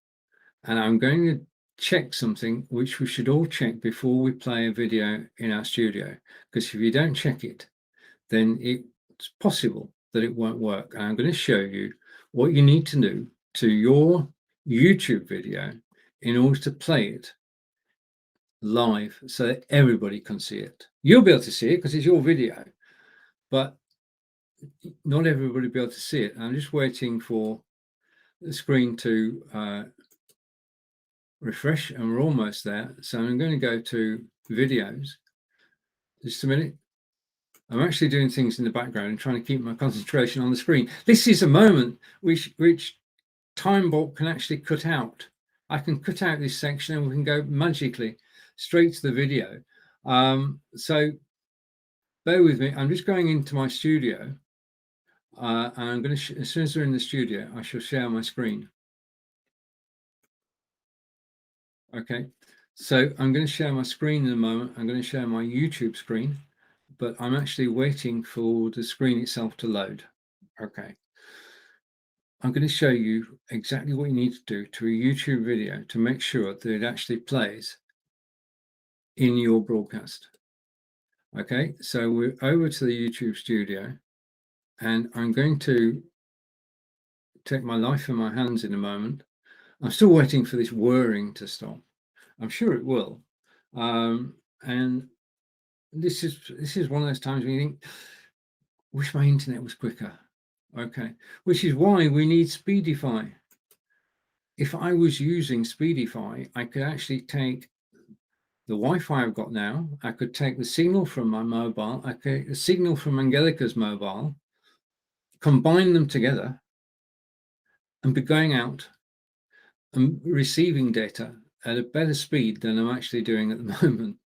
and I'm going to check something which we should all check before we play a video in our studio, because if you don't check it, then it's possible that it won't work. And I'm going to show you what you need to do to your YouTube video in order to play it live so that everybody can see it. You'll be able to see it because it's your video, but not everybody will be able to see it. I'm just waiting for the screen to refresh, and we're almost there. So I'm going to go to videos. Just a minute. I'm actually doing things in the background and trying to keep my concentration on the screen. This is a moment which TimeBolt can actually cut out. I can cut out this section and we can go magically straight to the video. So bear with me. I'm just going into my studio, and I'm going to, as soon as we're in the studio, I shall share my screen. Okay, so I'm going to share my screen in a moment. I'm going to share my YouTube screen, but I'm actually waiting for the screen itself to load. Okay. I'm going to show you exactly what you need to do to a YouTube video to make sure that it actually plays in your broadcast. Okay, so we're over to the YouTube studio, and I'm going to take my life in my hands in a moment. I'm still waiting for this whirring to stop. I'm sure it will. And this is one of those times when you think, wish my internet was quicker. Okay, which is why we need Speedify. If I was using Speedify, I could actually take the Wi-Fi I've got now, I could take the signal from my mobile, I could take the signal from Angelica's mobile, combine them together, and be going out and receiving data at a better speed than I'm actually doing at the moment.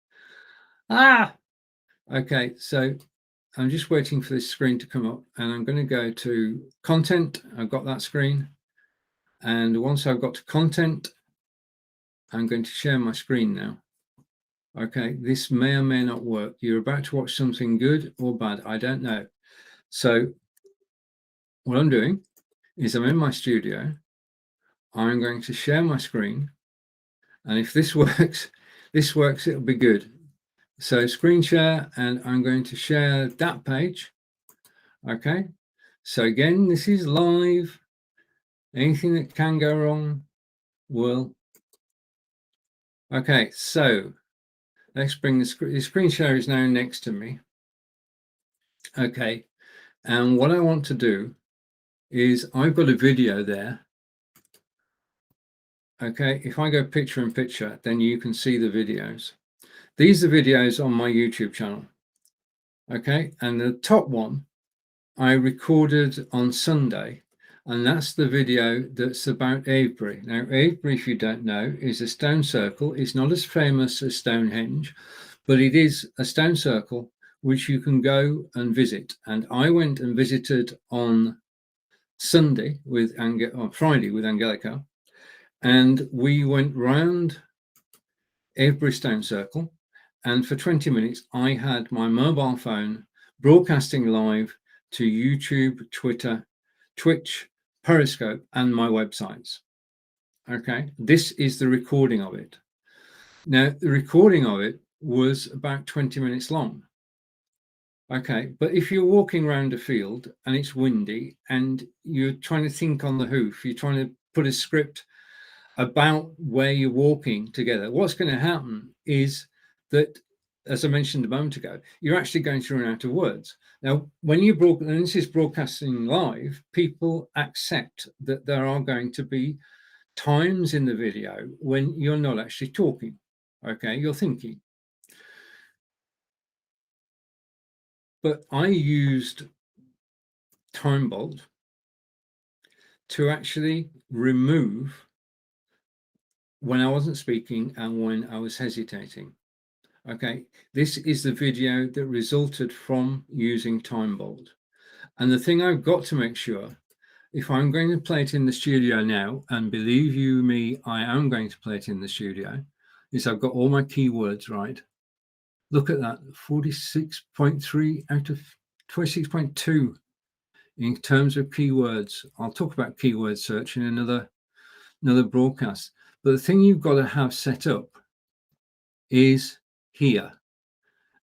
Okay, so I'm just waiting for this screen to come up, and I'm going to go to content. I've got that screen, and once I've got to content, I'm going to share my screen now. Okay, this may or may not work. You're about to watch something good or bad, I don't know. So what I'm doing is I'm in my studio. I'm going to share my screen, and if this works, it'll be good. So screen share, and I'm going to share that page. Okay, so again, this is live. Anything that can go wrong will. Okay, so let's bring the screen share is now next to me. Okay, and what I want to do is I've got a video there. Okay, if I go picture in picture, then you can see the videos. These are videos on my YouTube channel. Okay, and the top one I recorded on Sunday, and that's the video that's about Avebury. Now, Avebury, if you don't know, is a stone circle. It's not as famous as Stonehenge, but it is a stone circle which you can go and visit. And I went and visited on Sunday on Friday with Angelica, and we went round Avebury Stone Circle, and for 20 minutes I had my mobile phone broadcasting live to YouTube, Twitter, Twitch, Periscope, and my websites. Okay, this is the recording of it. Now, the recording of it was about 20 minutes long. Okay, but if you're walking around a field and it's windy and you're trying to think on the hoof, you're trying to put a script about where you're walking together, what's going to happen is that, as I mentioned a moment ago, you're actually going to run out of words. Now, when this is broadcasting live, people accept that there are going to be times in the video when you're not actually talking. Okay, you're thinking. But I used TimeBolt to actually remove when I wasn't speaking and when I was hesitating. Okay, this is the video that resulted from using TimeBolt. And the thing I've got to make sure, if I'm going to play it in the studio now, and believe you me, I am going to play it in the studio, is I've got all my keywords right. Look at that, 46.3 out of 26.2 in terms of keywords. I'll talk about keyword search in another broadcast. But the thing you've got to have set up is here.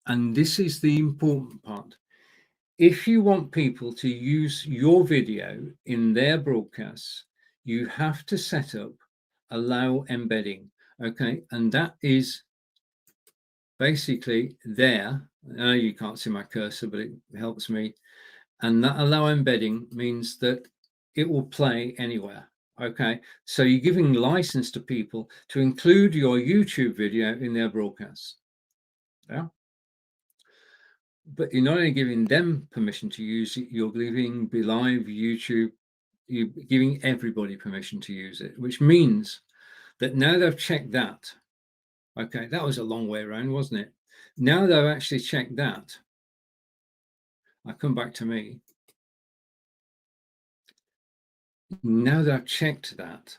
And this is the important part. If you want people to use your video in their broadcasts, you have to set up allow embedding. Okay, and that is basically there. I know you can't see my cursor, but it helps me. And that allow embedding means that it will play anywhere. Okay, so you're giving license to people to include your YouTube video in their broadcasts. Yeah. But you're not only giving them permission to use it, you're giving BeLive, YouTube, you're giving everybody permission to use it, which means that now they've checked that. Okay, that was a long way around, wasn't it? Now they've actually checked that. I come back to me. Now that I've checked that,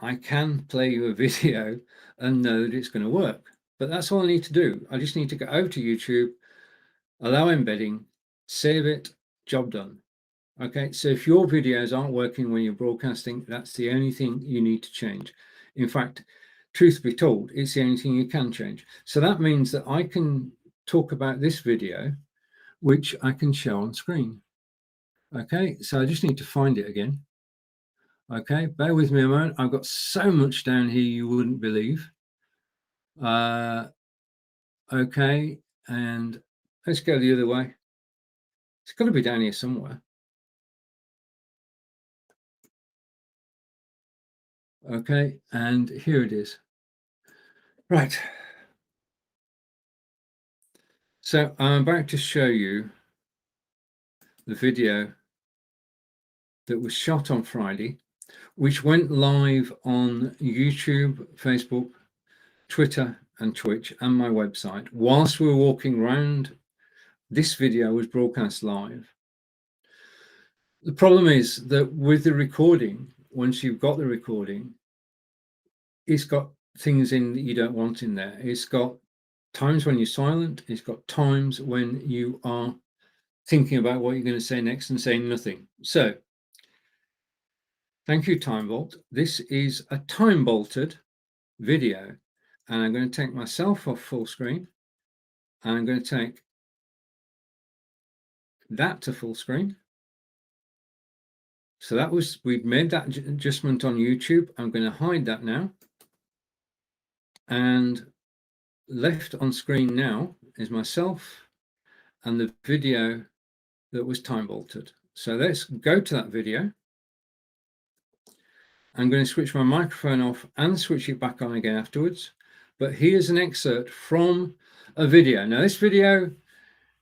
I can play you a video and know that it's going to work. But that's all I need to do. I just need to go over to YouTube, allow embedding, save it, job done. Okay, so if your videos aren't working when you're broadcasting, that's the only thing you need to change. In fact, truth be told, it's the only thing you can change. So that means that I can talk about this video, which I can show on screen. Okay, so I just need to find it again. Okay, bear with me a moment. I've got so much down here you wouldn't believe. Okay, and let's go the other way. It's got to be down here somewhere. Okay, and here it is. Right. So I'm about to show you the video that was shot on Friday, which went live on YouTube, Facebook, Twitter, and Twitch, and my website. Whilst we were walking around, this video was broadcast live. The problem is that with the recording, once you've got the recording, it's got things in that you don't want in there. It's got times when you're silent. It's got times when you are thinking about what you're going to say next and saying nothing. So, thank you, Time Vault. This is a time bolted video, and I'm going to take myself off full screen. And I'm going to take that to full screen. So that was, we've made that adjustment on YouTube. I'm going to hide that now. And left on screen now is myself and the video that was time bolted. So let's go to that video. I'm going to switch my microphone off and switch it back on again afterwards. But here's an excerpt from a video. Now, this video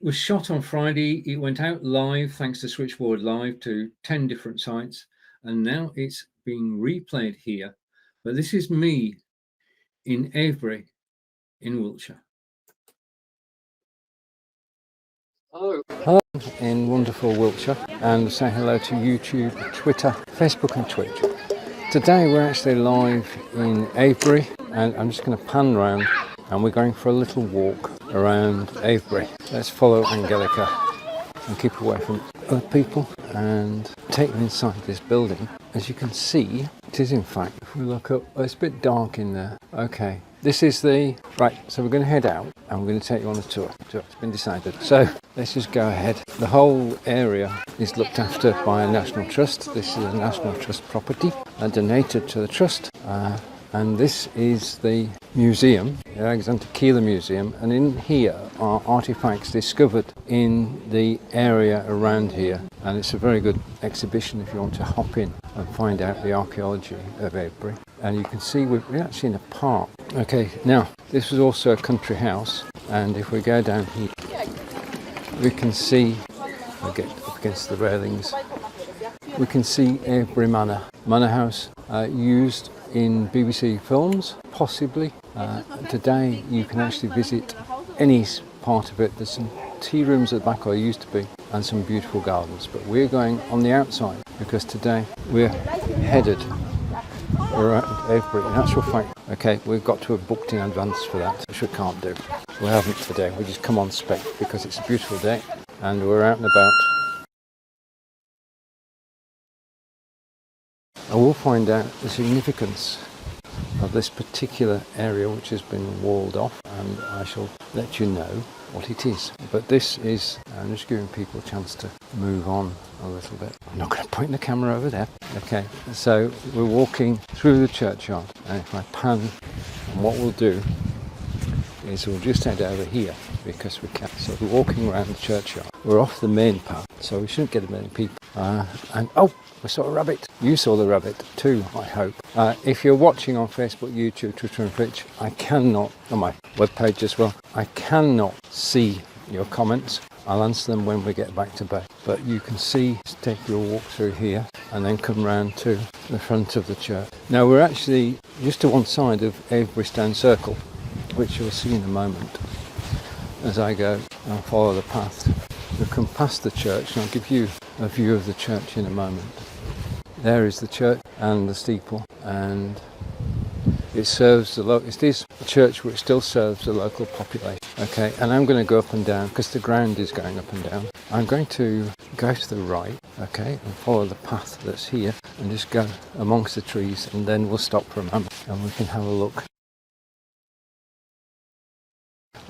was shot on Friday. It went out live, thanks to Switchboard Live, to 10 different sites. And now it's being replayed here. But this is me in Avebury in Wiltshire. Hello in wonderful Wiltshire, and say hello to YouTube, Twitter, Facebook and Twitch. Today we're actually live in Avebury, and I'm just going to pan round and we're going for a little walk around Avebury. Let's follow Angelica and keep away from other people and take them inside this building. As you can see, it is in fact, if we look up, it's a bit dark in there. Okay, this is the, right, so we're going to head out and we're going to take you on a tour. So it's been decided. So let's just go ahead. The whole area is looked after by a National Trust. This is a National Trust property donated to the Trust. And this is the museum, the Alexander Keeler Museum, and in here are artifacts discovered in the area around here, and it's a very good exhibition if you want to hop in and find out the archaeology of Avebury. And you can see we're actually in a park. Okay, now this was also a country house, and if we go down here we can see, I'll get up against the railings, we can see Avebury Manor House, used in BBC films, possibly. Today you can actually visit any part of it. There's some tea rooms at the back, or used to be, and some beautiful gardens. But we're going on the outside because today we're headed around Avebury. In actual fact, okay, we've got to have booked in advance for that, which we can't do. We haven't today. We just come on spec because it's a beautiful day and we're out and about. I will find out the significance of this particular area which has been walled off, and I shall let you know what it is. But this is, I'm just giving people a chance to move on a little bit. I'm not going to point the camera over there. Okay, so we're walking through the churchyard, and if I pan, and what we'll do is we'll just head over here because we can. So we're walking around the churchyard. We're off the main path, so we shouldn't get many people. And oh, we saw a rabbit. You saw the rabbit too, I hope. If you're watching on Facebook, YouTube, Twitter and Twitch, I cannot, on my webpage as well, I cannot see your comments. I'll answer them when we get back to bed. But you can see, take your walk through here and then come round to the front of the church. Now we're actually just to one side of Avebury Stone Circle, which you'll see in a moment as I go and follow the path. We'll come past the church and I'll give you a view of the church in a moment. There is the church and the steeple, and it serves it is a church which still serves the local population. Okay, and I'm going to go up and down because the ground is going up and down. I'm going to go to the right, okay, and follow the path that's here and just go amongst the trees, and then we'll stop for a moment and we can have a look.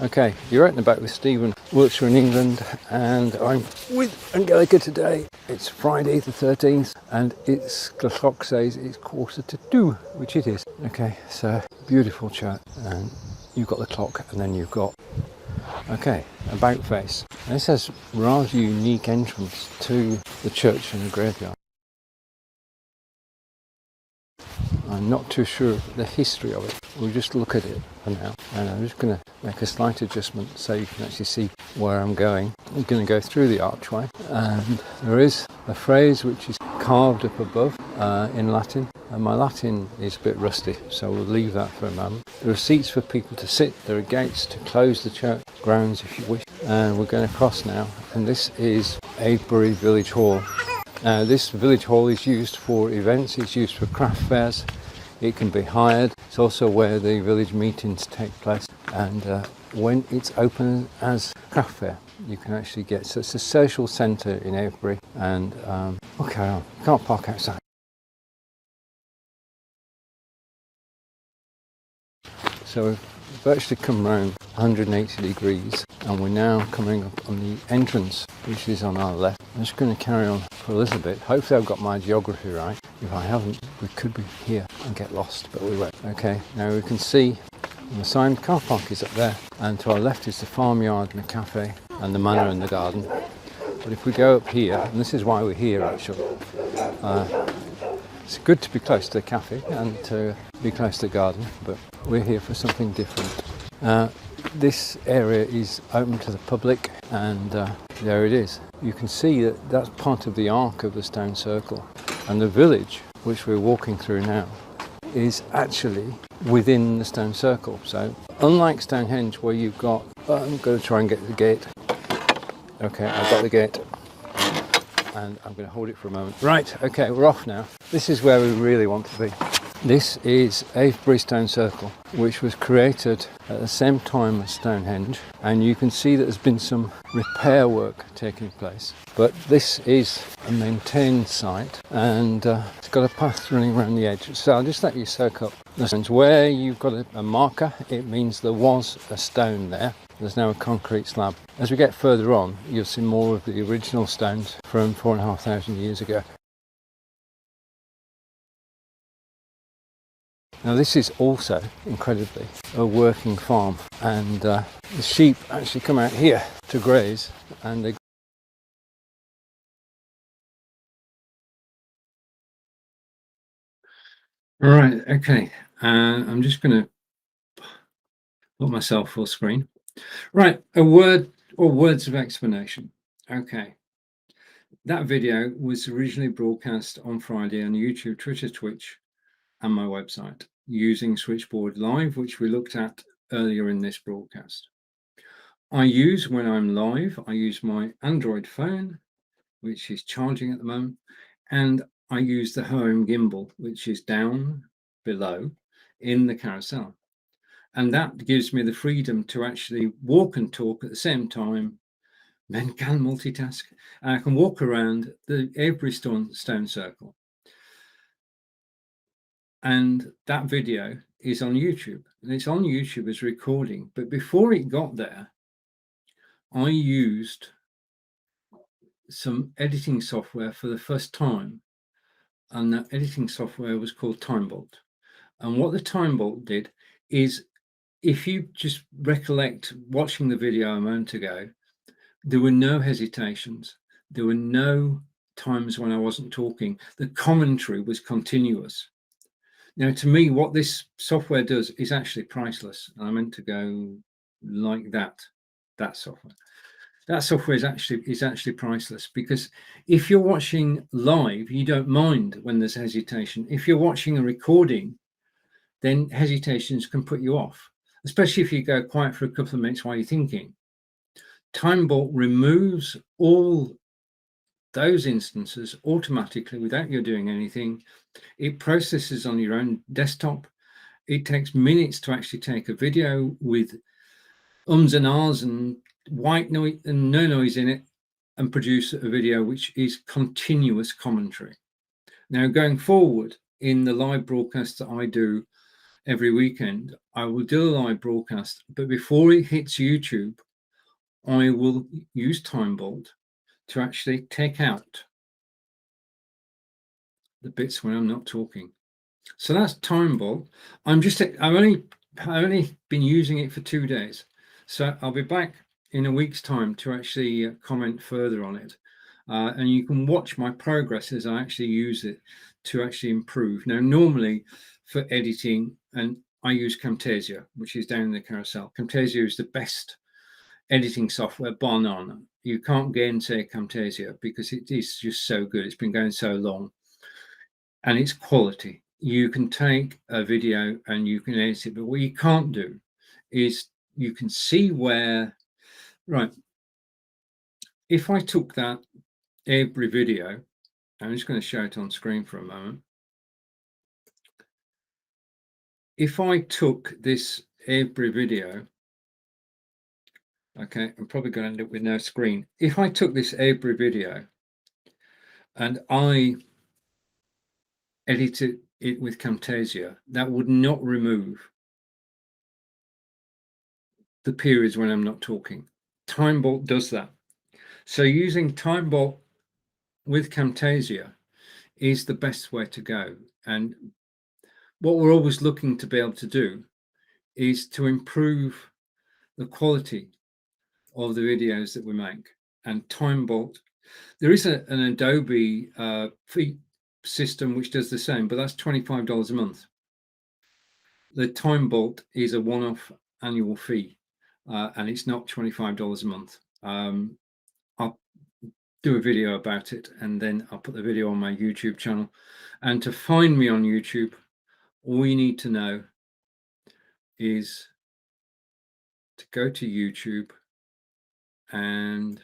Okay, you're out and about with Stephen, Wiltshire in England, and I'm with Angelica today. It's Friday the 13th, and the clock says it's 1:45, which it is. Okay, so beautiful chat, and you've got the clock, and then you've got, okay, about face. This has rather unique entrance to the church and the graveyard. I'm not too sure of the history of it. We'll just look at it for now. And I'm just going to make a slight adjustment so you can actually see where I'm going. I'm going to go through the archway, and there is a phrase which is carved up above in Latin. And my Latin is a bit rusty, so we'll leave that for a moment. There are seats for people to sit. There are gates to close the church grounds if you wish. And we're going across now. And this is Avebury Village Hall. This village hall is used for events, it's used for craft fairs, it can be hired. It's also where the village meetings take place, and when it's open as craft fair, you can actually get, so it's a social centre in Avebury, and okay, you can't park outside. So we've actually come round 180 degrees, and we're now coming up on the entrance, which is on our left. I'm just going to carry on for a little bit. Hopefully I've got my geography right. If I haven't, we could be here and get lost, but we won't. Okay, now we can see on the sign, car park is up there, and to our left is the farmyard and the cafe and the manor and the garden. But if we go up here, and this is why we're here actually, it's good to be close to the cafe and to be close to the garden, but we're here for something different. This area is open to the public, and there it is. You can see that that's part of the arc of the stone circle, and the village which we're walking through now is actually within the stone circle. So unlike Stonehenge, where you've got, I'm going to try and get the gate. Okay, I've got the gate, and I'm going to hold it for a moment. Right, okay, we're off now. This is where we really want to be. This is Avebury Stone Circle, which was created at the same time as Stonehenge, and you can see that there's been some repair work taking place. But this is a maintained site, and it's got a path running around the edge. So I'll just let you soak up the stones. Where you've got a marker, it means there was a stone there. There's now a concrete slab. As we get further on, you'll see more of the original stones from 4,500 years ago. Now this is also, incredibly, a working farm, and the sheep actually come out here to graze, and they all right, okay, I'm just going to put myself full screen. Right, a word or words of explanation. Okay, that video was originally broadcast on Friday on YouTube, Twitter, Twitch, and my website using Switchboard Live, which we looked at earlier in this broadcast. When I'm live, I use my Android phone, which is charging at the moment, and I use the home gimbal, which is down below in the carousel. And that gives me the freedom to actually walk and talk at the same time. Men can multitask. And I can walk around the Avebury Stone Circle. And that video is on YouTube, and it's on YouTube as recording. But before it got there, I used some editing software for the first time, and that editing software was called TimeBolt. And what the TimeBolt did is, if you just recollect watching the video a moment ago, there were no hesitations. There were no times when I wasn't talking. The commentary was continuous. Now, to me, what this software does is actually priceless. I meant to go like that software. That software is actually priceless, because if you're watching live, you don't mind when there's hesitation. If you're watching a recording, then hesitations can put you off, especially if you go quiet for a couple of minutes while you're thinking. TimeBolt removes all those instances automatically without you doing anything. It processes on your own desktop. It takes minutes to actually take a video with ums and ahs and white noise and no noise in it. and produce a video which is continuous commentary. Now, going forward in the live broadcast that I do every weekend, I will do a live broadcast, but before it hits YouTube, I will use TimeBolt to actually take out the bits when I'm not talking. So that's TimeBolt. I've only been using it for 2 days, so I'll be back in a week's time to actually comment further on it, and you can watch my progress as I actually use it to actually improve. Now, normally for editing, and I use Camtasia, which is down in the carousel. Camtasia is the best editing software, bar none. You can't gainsay Camtasia because it is just so good. It's been going so long, and it's quality. You can take a video and you can edit it, but what you can't do is you can see where, right, if I took that every video, I'm just going to show it on screen for a moment. If I took this every video, okay, I'm probably going to end up with no screen. If I took this every video and I edited it with Camtasia, that would not remove the periods when I'm not talking. TimeBolt does that. So using TimeBolt with Camtasia is the best way to go. And what we're always looking to be able to do is to improve the quality of the videos that we make. And TimeBolt, there is an Adobe fee system which does the same, but that's $25 a month. The TimeBolt is a one-off annual fee, and it's not $25 a month. I'll do a video about it, and then I'll put the video on my YouTube channel. And to find me on YouTube, all you need to know is to go to YouTube and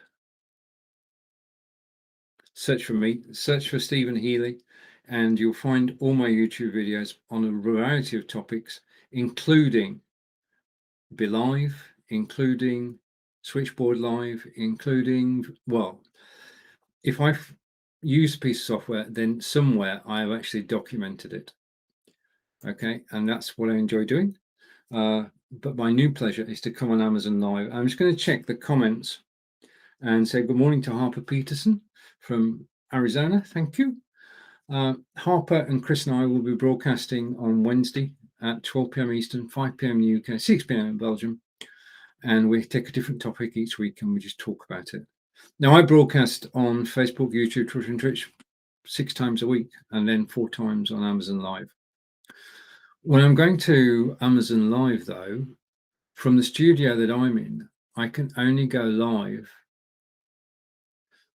search for me, search for Stephen Healy, and you'll find all my YouTube videos on a variety of topics, including Be Live, including Switchboard Live, including, well, if I've used a piece of software, then somewhere I have actually documented it. Okay, and that's what I enjoy doing. But my new pleasure is to come on Amazon Live. I'm just going to check the comments and say good morning to Harper Peterson from Arizona. Thank you. Harper and Chris and I will be broadcasting on Wednesday at 12 p.m. Eastern, 5 p.m. in the UK, 6 p.m. in Belgium. And we take a different topic each week and we just talk about it. Now, I broadcast on Facebook, YouTube, Twitter, and Twitch 6 times a week, and then 4 times on Amazon Live. When I'm going to Amazon Live, though, from the studio that I'm in, I can only go live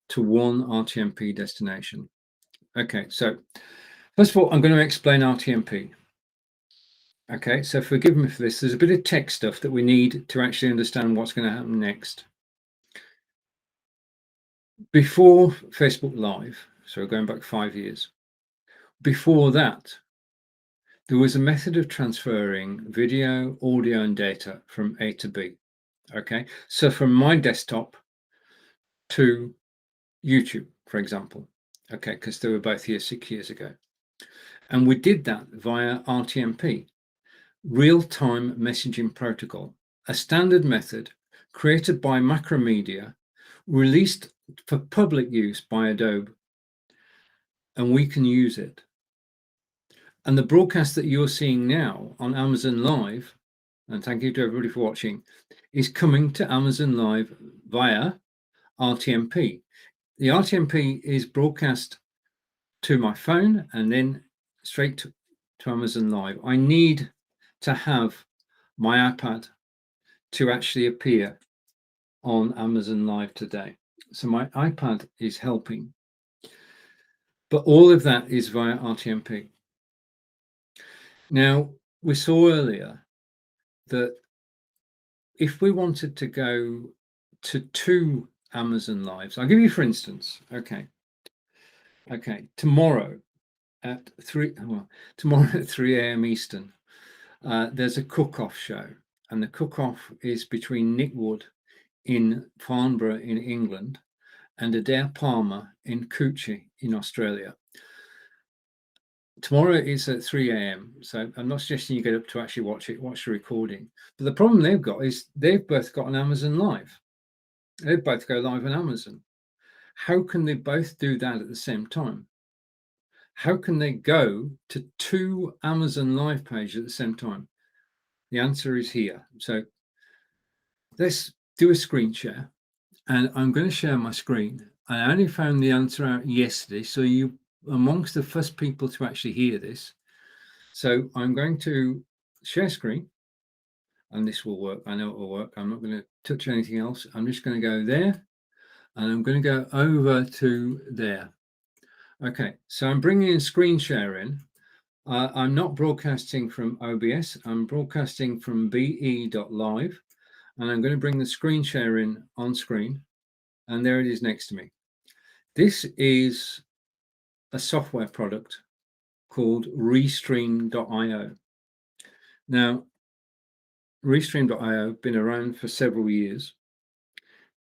to one RTMP destination. Okay, so first of all, I'm going to explain RTMP. Okay, so forgive me for this. There's a bit of tech stuff that we need to actually understand what's going to happen next. Before Facebook Live, so we're going back 5 years, before that, there was a method of transferring video, audio, and data from A to B. Okay, so from my desktop to YouTube, for example, okay, because they were both here 6 years ago. And we did that via RTMP, Real-Time Messaging Protocol, a standard method created by Macromedia, released for public use by Adobe, and we can use it. And the broadcast that you're seeing now on Amazon Live, and thank you to everybody for watching, is coming to Amazon Live via RTMP. The RTMP is broadcast to my phone and then straight to Amazon Live. I need to have my iPad to actually appear on Amazon Live today. So my iPad is helping. But all of that is via RTMP. Now, we saw earlier that if we wanted to go to 2 Amazon Lives, I'll give you for instance, okay, tomorrow at 3 a.m. Eastern, there's a cook-off show, and the cook-off is between Nick Wood in Farnborough in England and Adair Palmer in Coochie in Australia. Tomorrow is at 3 a.m. So I'm not suggesting you get up to actually watch the recording. But the problem they've got is they've both got an Amazon Live. They both go live on Amazon. How can they both do that at the same time? How can they go to 2 Amazon Live pages at the same time? The answer is here. So let's do a screen share. And I'm going to share my screen. I only found the answer out yesterday. So you amongst the first people to actually hear this. So I'm going to share screen, and this will work. I know it will work. I'm not going to touch anything else. I'm just going to go there, and I'm going to go over to there. Okay, so I'm bringing in screen share in. I'm not broadcasting from OBS. I'm broadcasting from be.live, and I'm going to bring the screen share in on screen, and there it is next to me. This is a software product called Restream.io. Now, Restream.io been around for several years,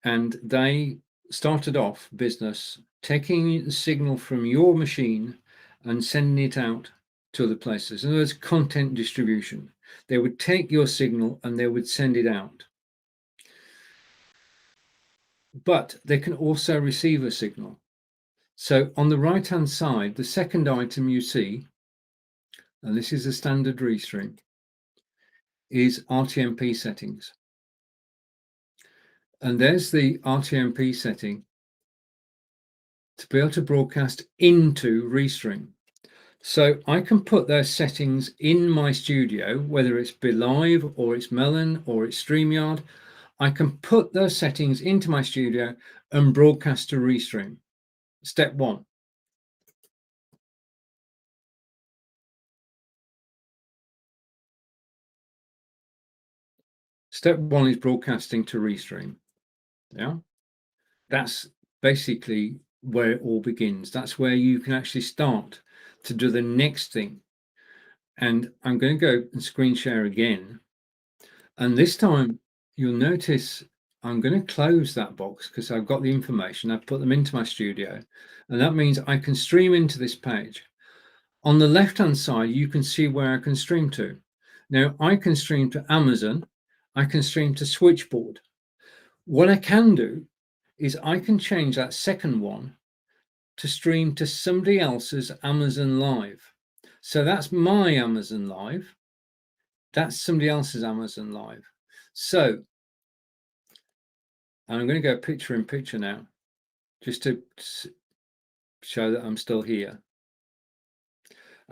and they started off business taking the signal from your machine and sending it out to other places. In other words, content distribution. They would take your signal and they would send it out. But they can also receive a signal. So on the right hand side, the second item you see, and this is a standard Restream, is RTMP settings. And there's the RTMP setting to be able to broadcast into Restream. So I can put those settings in my studio, whether it's BeLive or it's Melon or it's StreamYard. I can put those settings into my studio and broadcast to Restream. Step 1. Step 1 is broadcasting to Restream. Yeah, that's basically where it all begins. That's where you can actually start to do the next thing. And I'm going to go and screen share again. And this time you'll notice I'm going to close that box because I've got the information. I've put them into my studio. And that means I can stream into this page. On the left-hand side, you can see where I can stream to. Now, I can stream to Amazon. I can stream to Switchboard. What I can do is I can change that second one to stream to somebody else's Amazon Live. So that's my Amazon Live. That's somebody else's Amazon Live. So I'm going to go picture in picture now, just to show that I'm still here.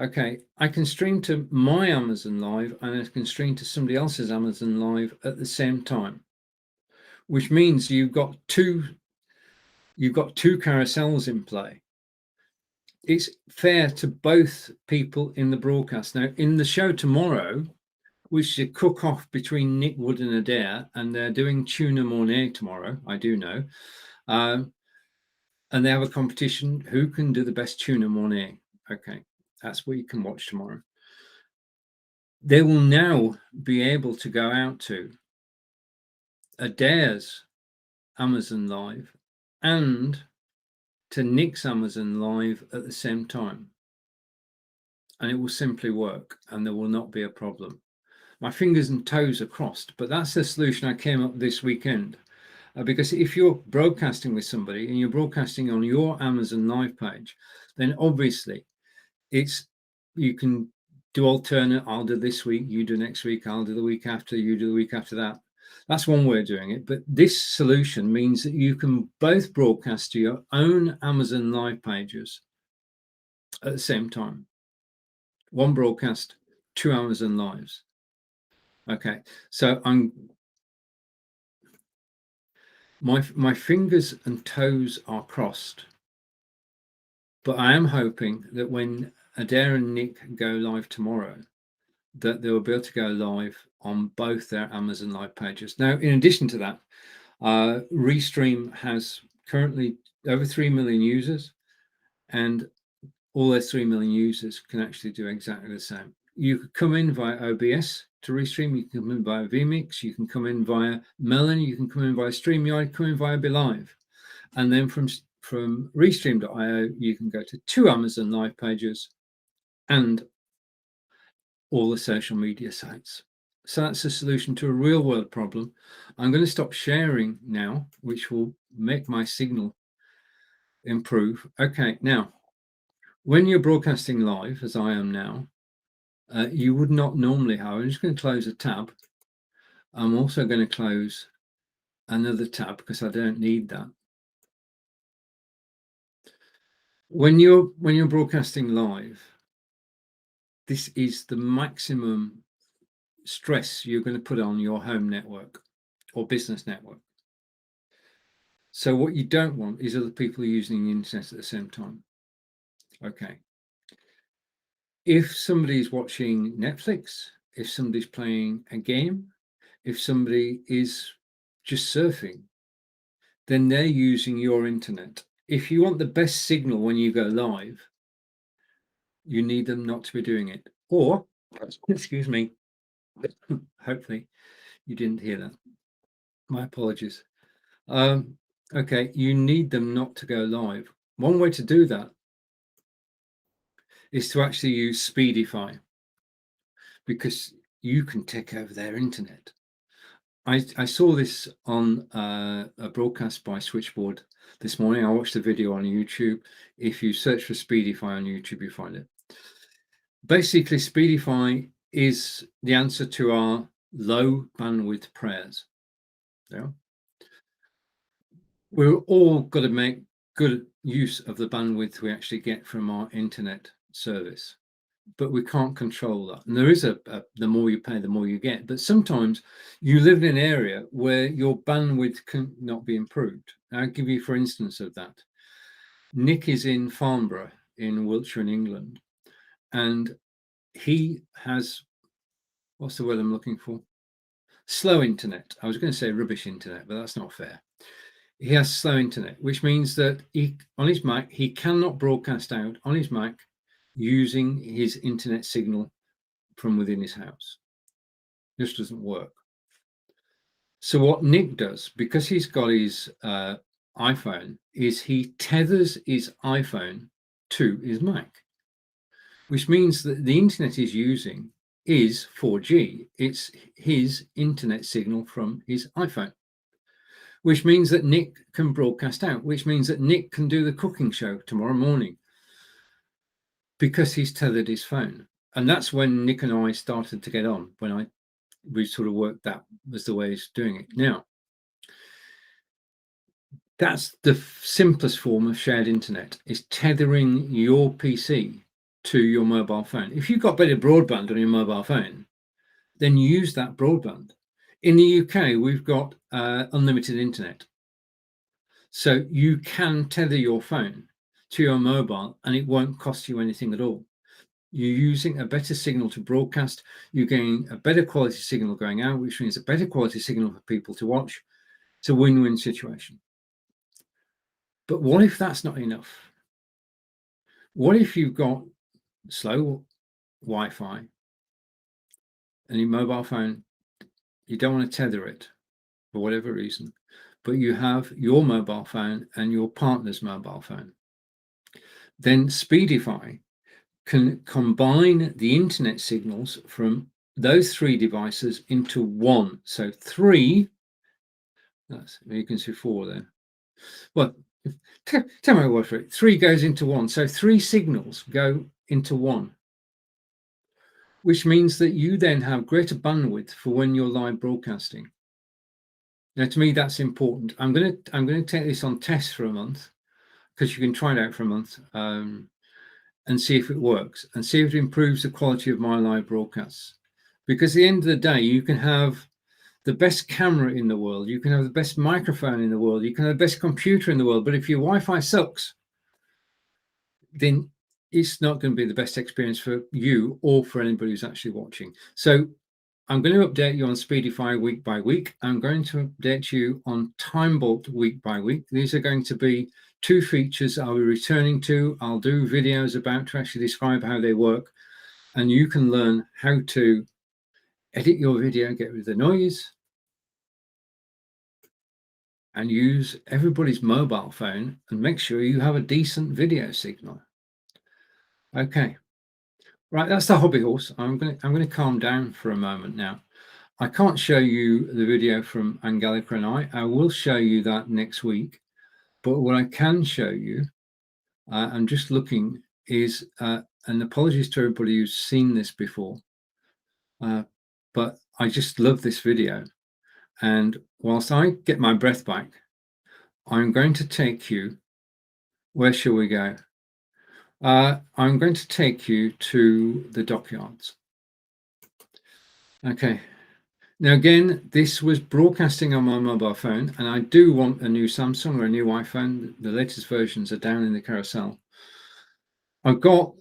Okay, I can stream to my Amazon Live and I can stream to somebody else's Amazon Live at the same time, which means you've got two carousels in play. It's fair to both people in the broadcast. Now, in the show tomorrow, which is a cook-off between Nick Wood and Adair, and they're doing Tuna Mornay tomorrow, I do know. And they have a competition, who can do the best Tuna Mornay? Okay, that's what you can watch tomorrow. They will now be able to go out to Adair's Amazon Live and to Nick's Amazon Live at the same time. And it will simply work and there will not be a problem. My fingers and toes are crossed, but that's the solution I came up with this weekend. Because if you're broadcasting with somebody and you're broadcasting on your Amazon Live page, then obviously you can do alternate. I'll do this week, you do next week, I'll do the week after, you do the week after that. That's one way of doing it. But this solution means that you can both broadcast to your own Amazon Live pages at the same time. One broadcast, 2 Amazon Lives. Okay, so my fingers and toes are crossed, but I am hoping that when Adair and Nick go live tomorrow, that they will be able to go live on both their Amazon Live pages. Now, in addition to that, Restream has currently over 3 million users, and all those 3 million users can actually do exactly the same. You could come in via OBS to Restream, you can come in via vMix, you can come in via Melon, you can come in via StreamYard, come in via BeLive. And then from Restream.io, you can go to 2 Amazon live pages and all the social media sites. So that's a solution to a real world problem. I'm going to stop sharing now, which will make my signal improve. Okay, now, when you're broadcasting live, as I am now, you would not normally have, I'm just going to close a tab. I'm also going to close another tab because I don't need that. When you're broadcasting live, this is the maximum stress you're going to put on your home network or business network. So what you don't want is other people using the internet at the same time. Okay. If somebody's watching Netflix, if somebody's playing a game, if somebody is just surfing, then they're using your internet. If you want the best signal when you go live, you need them not to be doing it. Or, excuse me, hopefully you didn't hear that. My apologies. Okay, you need them not to go live. One way to do that is to actually use Speedify, because you can take over their internet. I saw this on a broadcast by Switchboard this morning. I watched a video on YouTube. If you search for Speedify on YouTube, you find it. Basically, Speedify is the answer to our low bandwidth prayers. Yeah. We're all got to make good use of the bandwidth we actually get from our internet service, but we can't control that. And there is the more you pay, the more you get. But sometimes you live in an area where your bandwidth cannot be improved. I'll give you, for instance, of that. Nick is in Farnborough in Wiltshire in England, and he has, what's the word I'm looking for? Slow internet. I was going to say rubbish internet, but that's not fair. He has slow internet, which means that on his Mac, he cannot broadcast out on his Mac using his internet signal from within his house. This doesn't work. So what Nick does, because he's got his iPhone, is he tethers his iPhone to his Mac, which means that the internet he's using is 4G. It's his internet signal from his iPhone, which means that Nick can broadcast out, which means that Nick can do the cooking show tomorrow morning because he's tethered his phone. And that's when Nick and I started to get on, when we sort of worked that was the way he's doing it. Now, that's the simplest form of shared internet, is tethering your PC to your mobile phone. If you've got better broadband on your mobile phone, then use that broadband. In the UK, we've got unlimited internet. So you can tether your phone to your mobile and it won't cost you anything at all. You're using a better signal to broadcast, you're getting a better quality signal going out, which means a better quality signal for people to watch. It's a win-win situation. But what if that's not enough? What if you've got slow Wi-Fi and your mobile phone, you don't want to tether it for whatever reason, but you have your mobile phone and your partner's mobile phone? Then Speedify can combine the internet signals from those 3 devices into one. So 3, you can see 4 there. Well, tell me what for it. 3 goes into 1. So 3 signals go into 1, which means that you then have greater bandwidth for when you're live broadcasting. Now, to me, that's important. I'm going to take this on test for a month, because you can try it out for a month. And see if it works and see if it improves the quality of my live broadcasts. Because at the end of the day, you can have the best camera in the world, you can have the best microphone in the world, you can have the best computer in the world, but if your Wi-Fi sucks, then it's not going to be the best experience for you or for anybody who's actually watching. So I'm going to update you on Speedify week by week. I'm going to update you on TimeBolt week by week. These are going to be 2 features I'll be returning to. I'll do videos about to actually describe how they work, and you can learn how to edit your video, get rid of the noise, and use everybody's mobile phone and make sure you have a decent video signal. Okay, right, that's the hobby horse. I'm going to calm down for a moment now. I can't show you the video from Angelica and I will show you that next week. But what I can show you, I'm just looking, is, and apologies to everybody who's seen this before, but I just love this video. And whilst I get my breath back, I'm going to take you, where shall we go? I'm going to take you to the dockyards. Okay. Now, again, this was broadcasting on my mobile phone, and I do want a new Samsung or a new iPhone. The latest versions are down in the carousel. I've got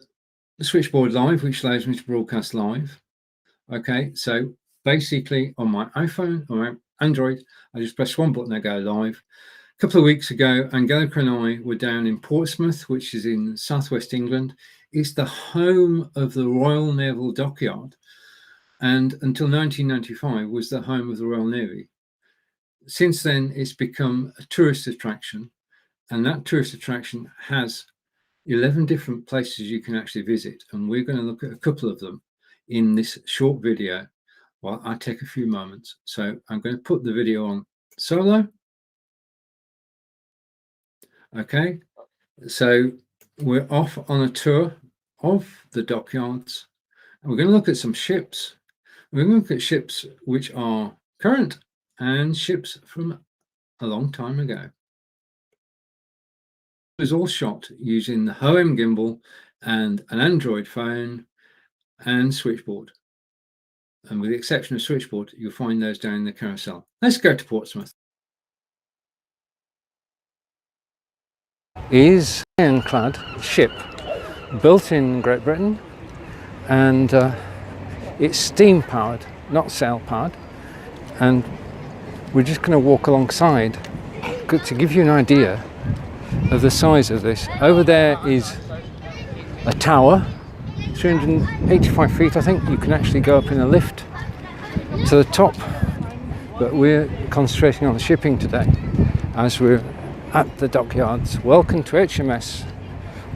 the Switchboard Live, which allows me to broadcast live. Okay, so basically on my iPhone or my Android, I just press one button, I go live. A couple of weeks ago, Angelica and I were down in Portsmouth, which is in southwest England. It's the home of the Royal Naval Dockyard, and until 1995 was the home of the Royal Navy. Since then, it's become a tourist attraction, and that tourist attraction has 11 different places you can actually visit, and we're going to look at a couple of them in this short video while I take a few moments. So I'm going to put the video on solo. Okay, so we're off on a tour of the dockyards, and we're going to look at some ships. We're going to look at ships which are current and ships from a long time ago. It was all shot using the Hohem gimbal and an Android phone and Switchboard. And with the exception of Switchboard, you'll find those down in the carousel. Let's go to Portsmouth. Is an ironclad ship built in Great Britain, and it's steam powered, not sail powered. And we're just going to walk alongside to give you an idea of the size of this. Over there is a tower, 385 feet, I think. You can actually go up in a lift to the top, but we're concentrating on the shipping today as we're at the dockyards. Welcome to HMS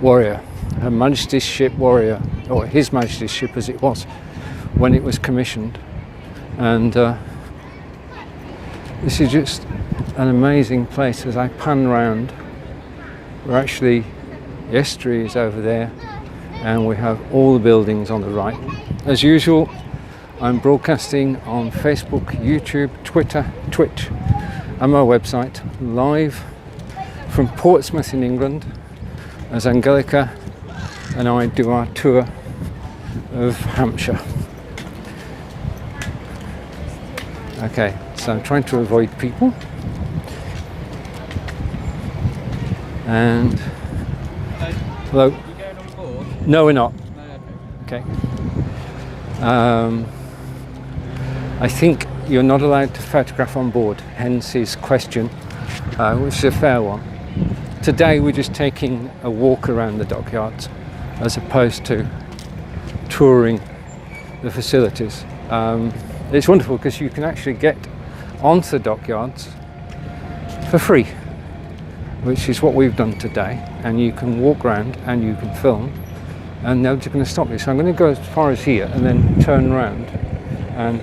Warrior, Her Majesty's ship Warrior, or His Majesty's ship as it was when it was commissioned. And this is just an amazing place as I pan round. We're actually, the estuary is over there, and we have all the buildings on the right. As usual, I'm broadcasting on Facebook, YouTube, Twitter, Twitch, and my website, live from Portsmouth in England, as Angelica and I do our tour of Hampshire. Okay, so I'm trying to avoid people. And hello. Are you going on board? No, we're not. No, Okay. I think you're not allowed to photograph on board, hence his question, which is a fair one. Today we're just taking a walk around the dockyards as opposed to touring the facilities. It's wonderful because you can actually get onto the dockyards for free, which is what we've done today, and you can walk around and you can film, and nobody's going to stop you. So I'm going to go as far as here and then turn around and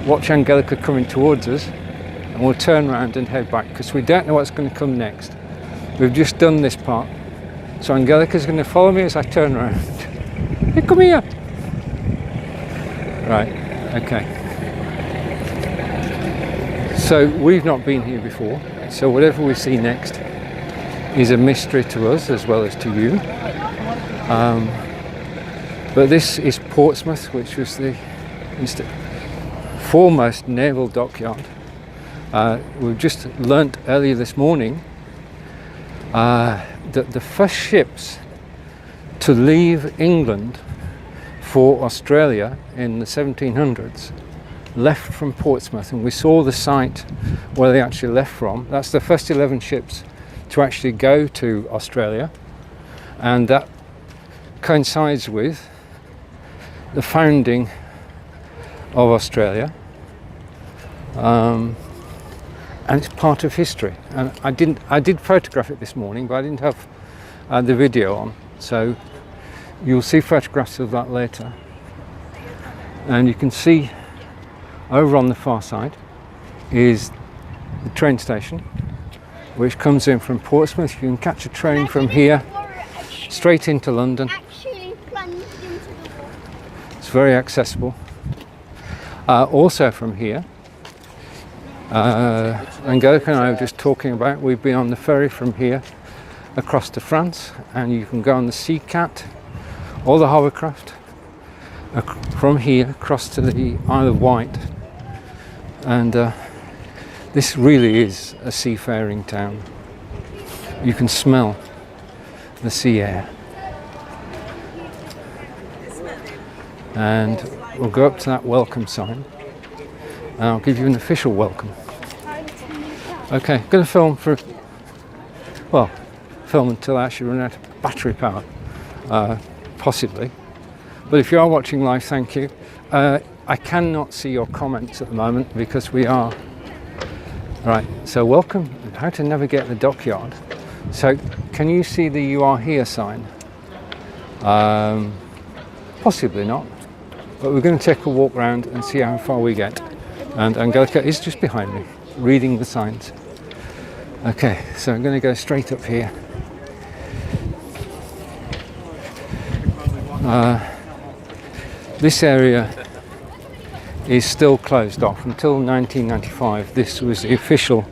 watch Angelica coming towards us, and we'll turn around and head back because we don't know what's going to come next. We've just done this part, so Angelica's going to follow me as I turn around. Hey, come here. Right, okay. So we've not been here before, so whatever we see next is a mystery to us as well as to you. But this is Portsmouth, which was the foremost naval dockyard. We've just learnt earlier this morning that the first ships to leave England for Australia in the 1700s left from Portsmouth, and we saw the site where they actually left from. That's the first 11 ships to actually go to Australia, and that coincides with the founding of Australia. and it's part of history. And I did photograph it this morning, but I didn't have the video on, so you'll see photographs of that later. And you can see over on the far side is the train station, which comes in from Portsmouth. You can catch a train from here straight into London. It's very accessible. Also from here, Angelica and I were just talking about, we've been on the ferry from here across to France, and you can go on the Sea Cat or the hovercraft from here across to the Isle of Wight. And this really is a seafaring town. You can smell the sea air. And we'll go up to that welcome sign and I'll give you an official welcome. Okay, I'm going to film film until I actually run out of battery power, possibly. But if you are watching live, thank you. I cannot see your comments at the moment because we are... Right, so welcome, how to navigate the dockyard. So, can you see the "You Are Here" sign? Possibly not, but we're going to take a walk around and see how far we get. And Angelica is just behind me, reading the signs. Okay, so I'm going to go straight up here. This area is still closed off until 1995. This was the official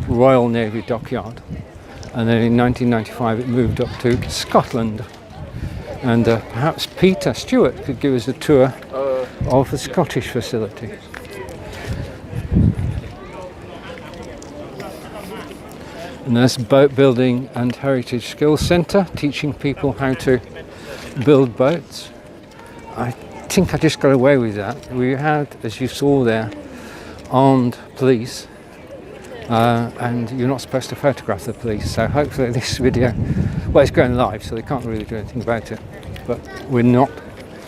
Royal Navy dockyard, and then in 1995 it moved up to Scotland. And perhaps Peter Stewart could give us a tour of the Scottish facility. And there's Boat Building and Heritage Skills Centre, teaching people how to build boats. I think I just got away with that. We had, as you saw there, armed police, and you're not supposed to photograph the police, so hopefully this video, well, it's going live, so they can't really do anything about it, but we're not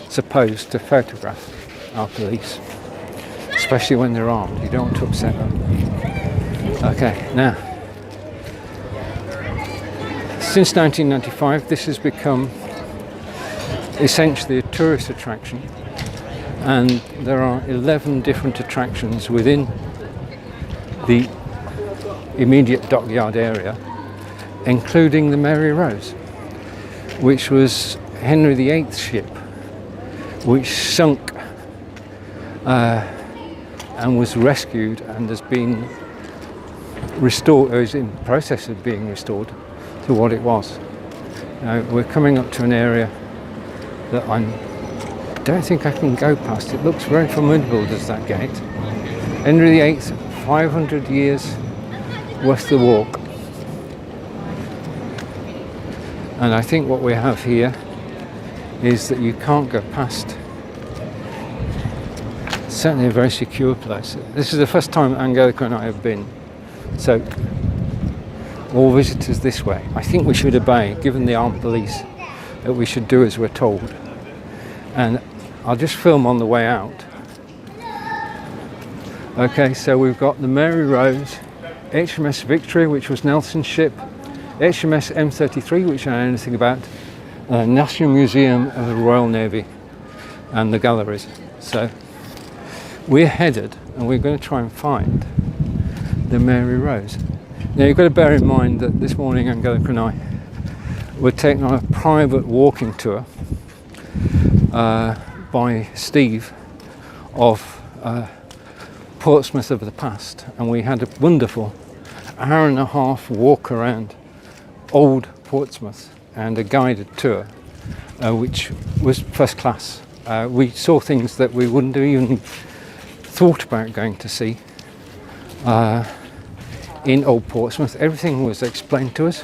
supposed to photograph our police, especially when they're armed. You don't want to upset them. Okay, now, since 1995 this has become essentially a tourist attraction, and there are 11 different attractions within the immediate dockyard area, including the Mary Rose, which was Henry VIII's ship, which sunk and was rescued and has been restored, or is in the process of being restored to what it was. Now we're coming up to an area that I don't think I can go past. It looks very formidable, does that gate. Henry VIII, 500 years worth the walk. And I think what we have here is that you can't go past. It's certainly a very secure place. This is the first time Angelica and I have been, so all visitors this way. I think we should obey, given the armed police, that we should do as we're told. And I'll just film on the way out. Okay, so we've got the Mary Rose, HMS Victory, which was Nelson's ship, HMS M33, which I know anything about, National Museum of the Royal Navy, and the galleries. So we're headed, and we're going to try and find the Mary Rose. Now you've got to bear in mind that this morning Angelica and I were taken on a private walking tour by Steve of Portsmouth of the past, and we had a wonderful hour and a half walk around old Portsmouth and a guided tour, which was first class. We saw things that we wouldn't have even thought about going to see in old Portsmouth. Everything was explained to us,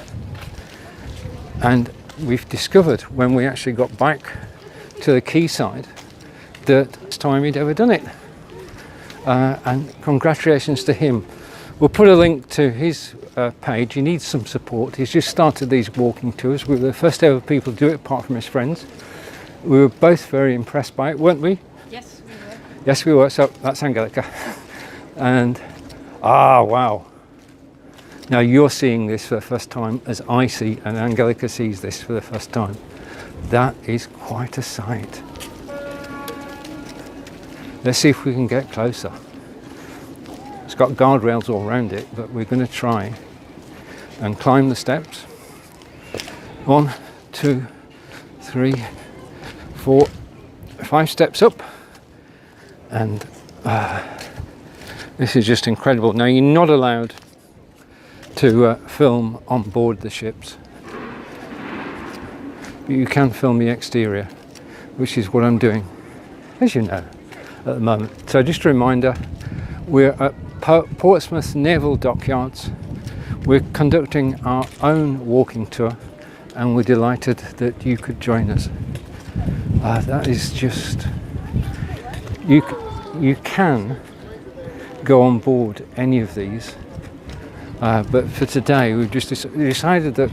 and we've discovered when we actually got back to the quayside that it's time he'd ever done it. And congratulations to him. We'll put a link to his page. He needs some support. He's just started these walking tours. We were the first ever people to do it, apart from his friends. We were both very impressed by it, weren't we? Yes, we were. Yes, we were. So that's Angelica. And wow, Now you're seeing this for the first time as I see, and Angelica sees this for the first time. That is quite a sight. Let's see if we can get closer. It's got guardrails all around it, but we're going to try and climb the steps. 1, 2, 3, 4, 5 steps up, and this is just incredible. Now you're not allowed to film on board the ships, but you can film the exterior, which is what I'm doing, as you know, at the moment. So just a reminder, we're at Portsmouth Naval Dockyards. We're conducting our own walking tour, and we're delighted that you could join us. That is just, you can go on board any of these, but for today we've just decided that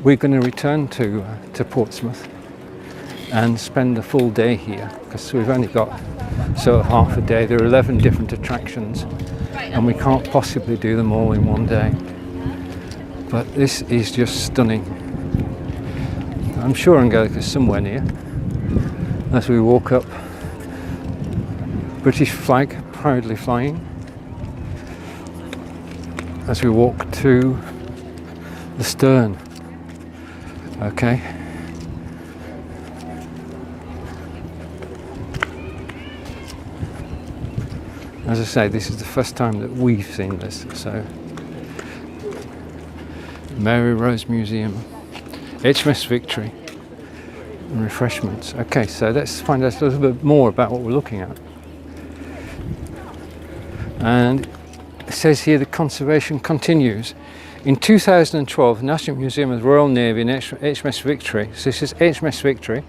we're going to return to Portsmouth and spend the full day here, because we've only got sort of half a day. There are 11 different attractions and we can't possibly do them all in one day, but this is just stunning. I'm sure Angelica's somewhere near. As we walk up, British flag proudly flying, as we walk to the stern. Okay, as I say, this is the first time that we've seen this. So Mary Rose Museum, HMS Victory, and refreshments. Okay, so let's find out a little bit more about what we're looking at. And it says here the conservation continues. In 2012, the National Museum of the Royal Navy and HMS Victory, so this is HMS Victory,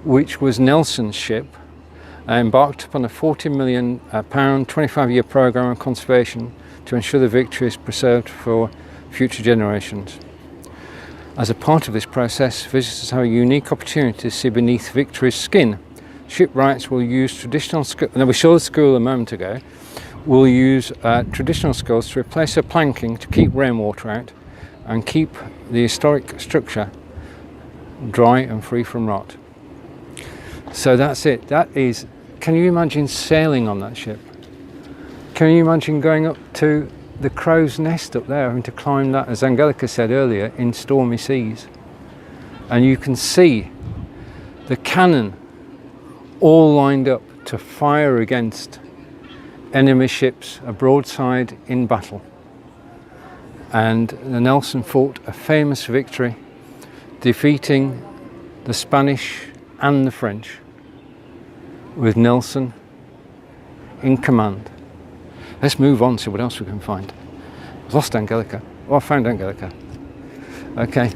which was Nelson's ship, embarked upon a £40 million 25-year programme of conservation to ensure the Victory is preserved for future generations. As a part of this process, visitors have a unique opportunity to see beneath Victory's skin. Shipwrights will use traditional skills, now we saw the school a moment ago, will use traditional skills to replace the planking to keep rainwater out and keep the historic structure dry and free from rot. So that's it. That is, can you imagine sailing on that ship? Can you imagine going up to the crow's nest up there, having to climb that, as Angelica said earlier, in stormy seas? And you can see the cannon all lined up to fire against enemy ships, a broadside in battle. And the Nelson fought a famous victory, defeating the Spanish and the French, with Nelson in command. Let's move on, see what else we can find. I've lost Angelica. Oh, I found Angelica. Okay.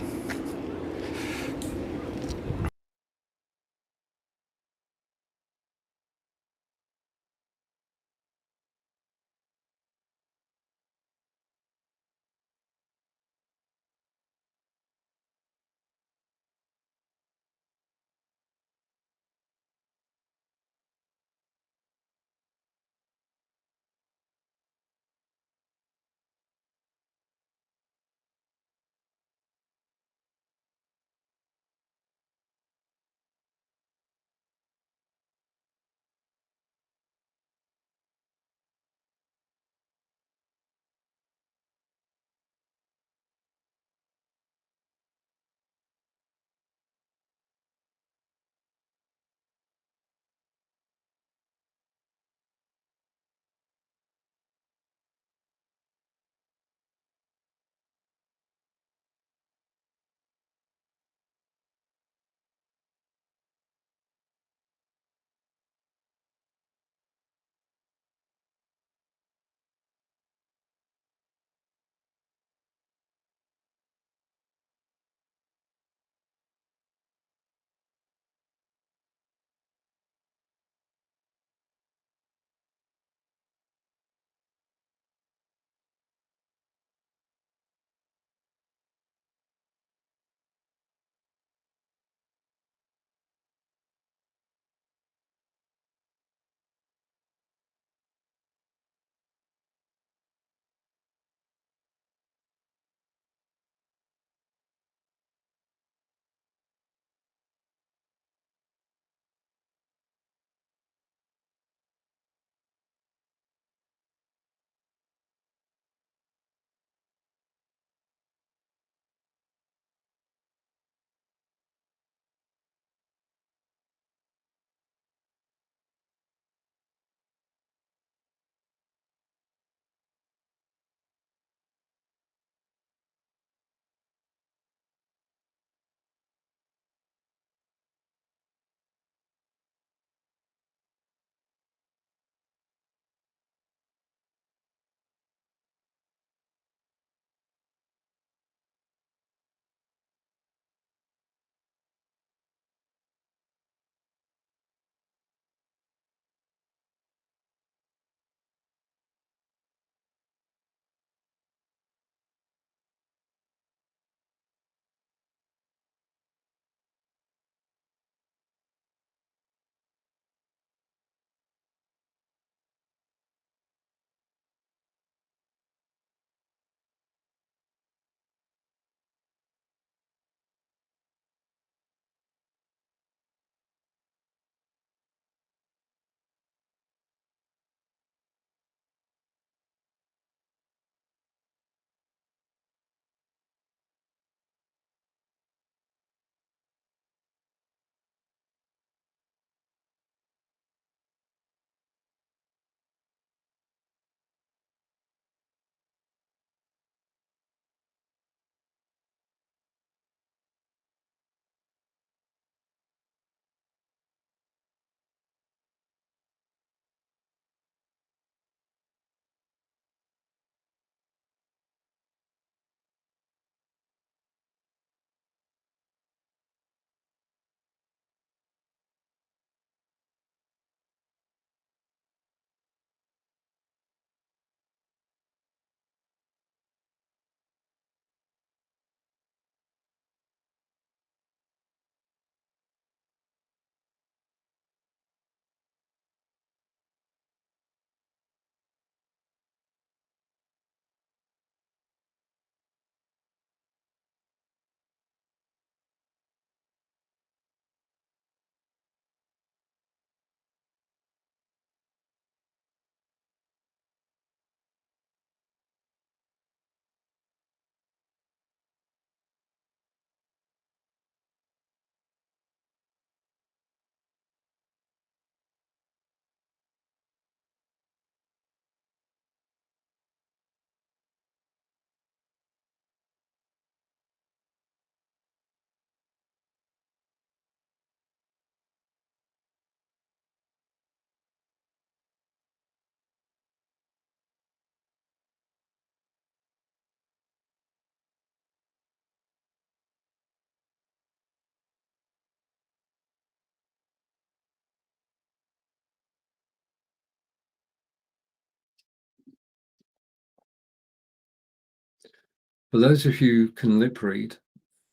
For those of you who can lip read,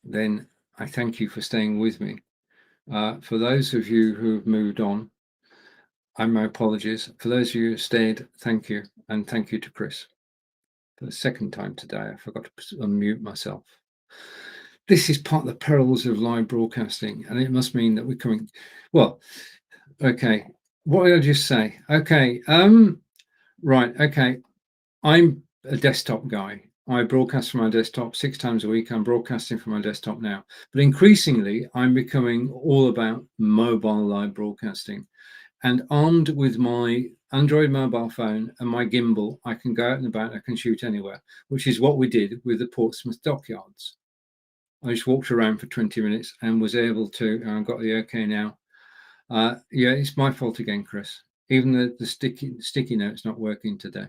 then I thank you for staying with me. For those of you who have moved on, my apologies. For those of you who stayed, thank you. And thank you to Chris. For the second time today, I forgot to unmute myself. This is part of the perils of live broadcasting, and it must mean that we're coming. Well, okay. What did I just say? Okay. Right. Okay. I'm a desktop guy. I broadcast from my desktop 6 times a week. I'm broadcasting from my desktop now. But increasingly, I'm becoming all about mobile live broadcasting. And armed with my Android mobile phone and my gimbal, I can go out and about, I can shoot anywhere, which is what we did with the Portsmouth dockyards. I just walked around for 20 minutes and was able to, and I've got the okay now. Yeah, it's my fault again, Chris. Even the sticky note's not working today.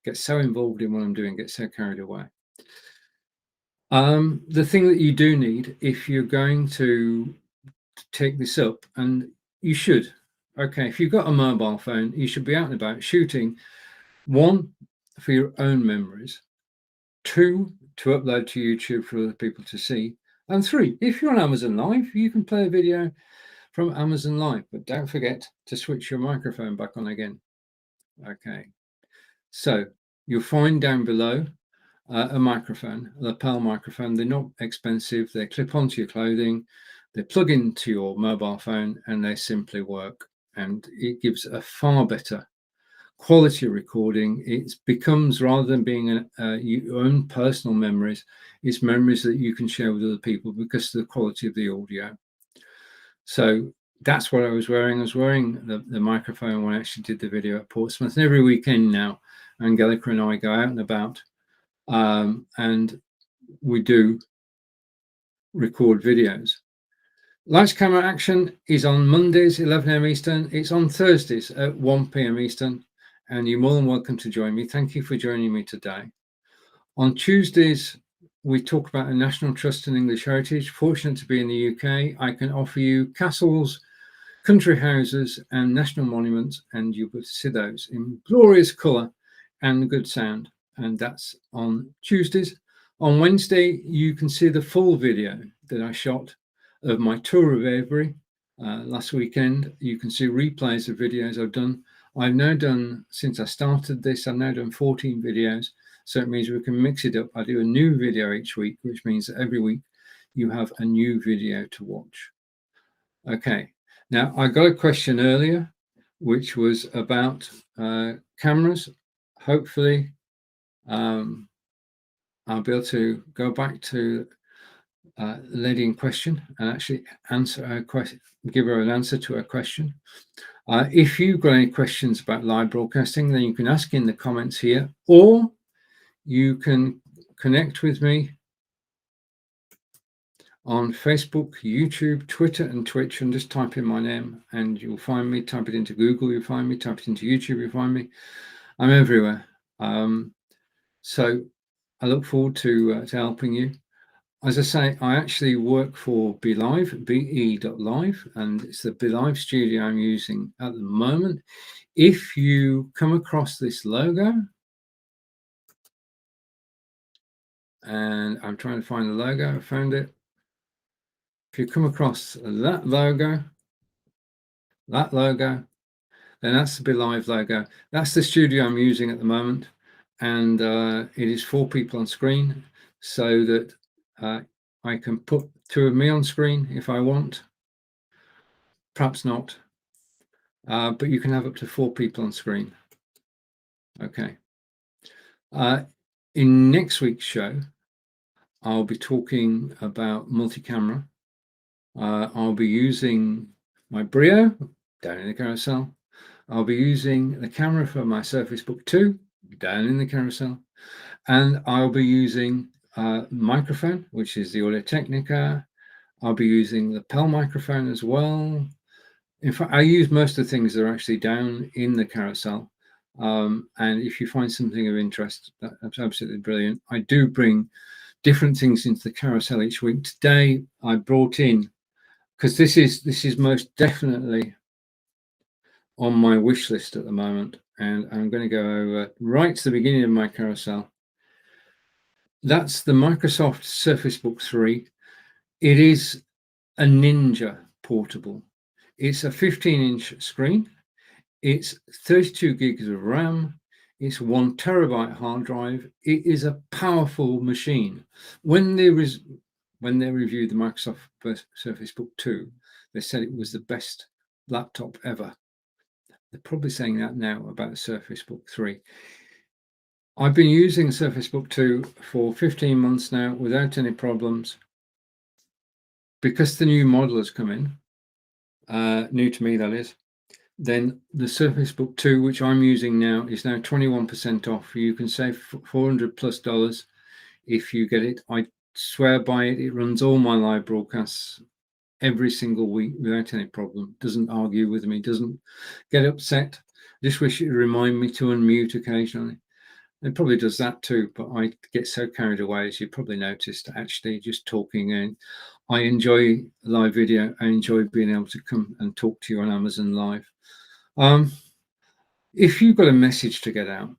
Get so involved in what I'm doing, get so carried away. The thing that you do need, if you're going to take this up, and you should, okay, if you've got a mobile phone, you should be out and about shooting, 1, for your own memories, 2, to upload to YouTube for other people to see, and 3, if you're on Amazon Live, you can play a video from Amazon Live, but don't forget to switch your microphone back on again. Okay, so you'll find down below a microphone, a lapel microphone. They're not expensive. They clip onto your clothing, they plug into your mobile phone, and they simply work. And it gives a far better quality recording. It becomes, rather than being your own personal memories, it's memories that you can share with other people because of the quality of the audio. So that's what I was wearing. I was wearing the microphone when I actually did the video at Portsmouth. And every weekend now, Angelica and I go out and about, and we do record videos. Lights, Camera, Action is on Mondays, 11 a.m. Eastern. It's on Thursdays at 1 p.m. Eastern. And you're more than welcome to join me. Thank you for joining me today. On Tuesdays, we talk about a national trust in English heritage. Fortunate to be in the UK, I can offer you castles, country houses, and national monuments, and you will see those in glorious colour and good sound. And that's on Tuesdays. On Wednesday, you can see the full video that I shot of my tour of Avebury last weekend. You can see replays of videos I've done. I've now done, since I started this, I've now done 14 videos. So it means we can mix it up. I do a new video each week, which means that every week you have a new video to watch. Okay, now I got a question earlier, which was about cameras. Hopefully, I'll be able to go back to the lady in question and actually answer her question, give her an answer to her question. If you've got any questions about live broadcasting, then you can ask in the comments here, or you can connect with me on Facebook, YouTube, Twitter, and Twitch, and just type in my name and you'll find me. Type it into Google, you'll find me. Type it into YouTube, you'll find me. I'm everywhere. So I look forward to helping you. As I say, I actually work for BeLive, be.live, and it's the BeLive studio I'm using at the moment. If you come across this logo, and I'm trying to find the logo, I found it. If you come across that logo, then that's the BeLive logo. That's the studio I'm using at the moment, and it is 4 people on screen, so that I can put 2 of me on screen if I want. Perhaps not, but you can have up to 4 people on screen. Okay. In next week's show, I'll be talking about multi-camera. I'll be using my Brio down in the carousel. I'll be using the camera for my Surface Book 2 down in the carousel, and I'll be using microphone, which is the Audio Technica. I'll be using the lapel microphone as well. In fact, I use most of the things that are actually down in the carousel. And if you find something of interest, that's absolutely brilliant. I do bring different things into the carousel each week. Today, I brought in, because this is most definitely on my wish list at the moment, and I'm going to go right to the beginning of my carousel. That's the Microsoft Surface Book 3. It is a Ninja portable. It's a 15-inch screen. It's 32 gigs of RAM. It's 1 terabyte hard drive. It is a powerful machine. When they reviewed the Microsoft Surface Book 2, they said it was the best laptop ever. They're probably saying that now about the Surface Book 3. I've been using Surface Book 2 for 15 months now without any problems. Because the new model has come in, new to me that is, then the Surface Book 2, which I'm using now, is now 21% off. You can save $400+ if you get it. I swear by it. It runs all my live broadcasts every single week without any problem. Doesn't argue with me, doesn't get upset. Just wish it would remind me to unmute occasionally. It probably does that too, but I get so carried away, as you probably noticed, actually just talking. And I enjoy live video. I enjoy being able to come and talk to you on Amazon Live. If you've got a message to get out,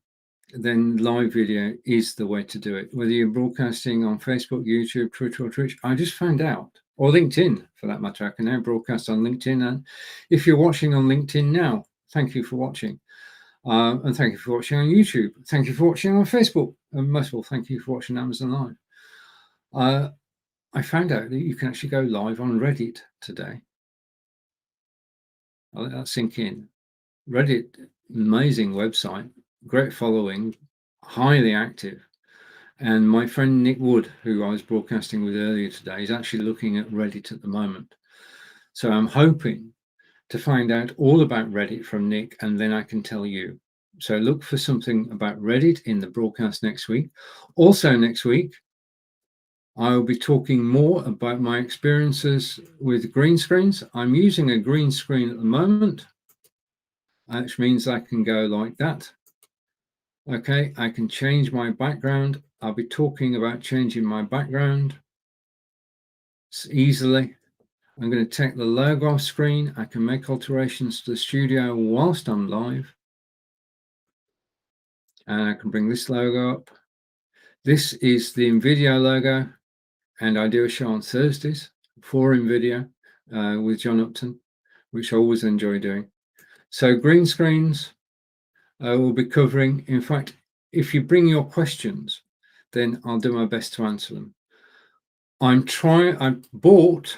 then live video is the way to do it. Whether you're broadcasting on Facebook, YouTube, Twitter, or Twitch, I just found out, or LinkedIn for that matter. I can now broadcast on LinkedIn. And if you're watching on LinkedIn now, thank you for watching. And thank you for watching on YouTube. Thank you for watching on Facebook. And most of all, thank you for watching Amazon Live. I found out that you can actually go live on Reddit today. I'll let that sink in. Reddit, amazing website, great following, highly active. And my friend Nick Wood, who I was broadcasting with earlier today, is actually looking at Reddit at the moment. So I'm hoping to find out all about Reddit from Nick, and then I can tell you. So look for something about Reddit in the broadcast next week. Also next week, I will be talking more about my experiences with green screens. I'm using a green screen at the moment, which means I can go like that. Okay, I can change my background. I'll be talking about changing my background easily. I'm going to take the logo off screen. I can make alterations to the studio whilst I'm live. And I can bring this logo up. This is the InVideo logo. And I do a show on Thursdays for InVideo with John Upton, which I always enjoy doing. So green screens we'll be covering. In fact, if you bring your questions, then I'll do my best to answer them. I bought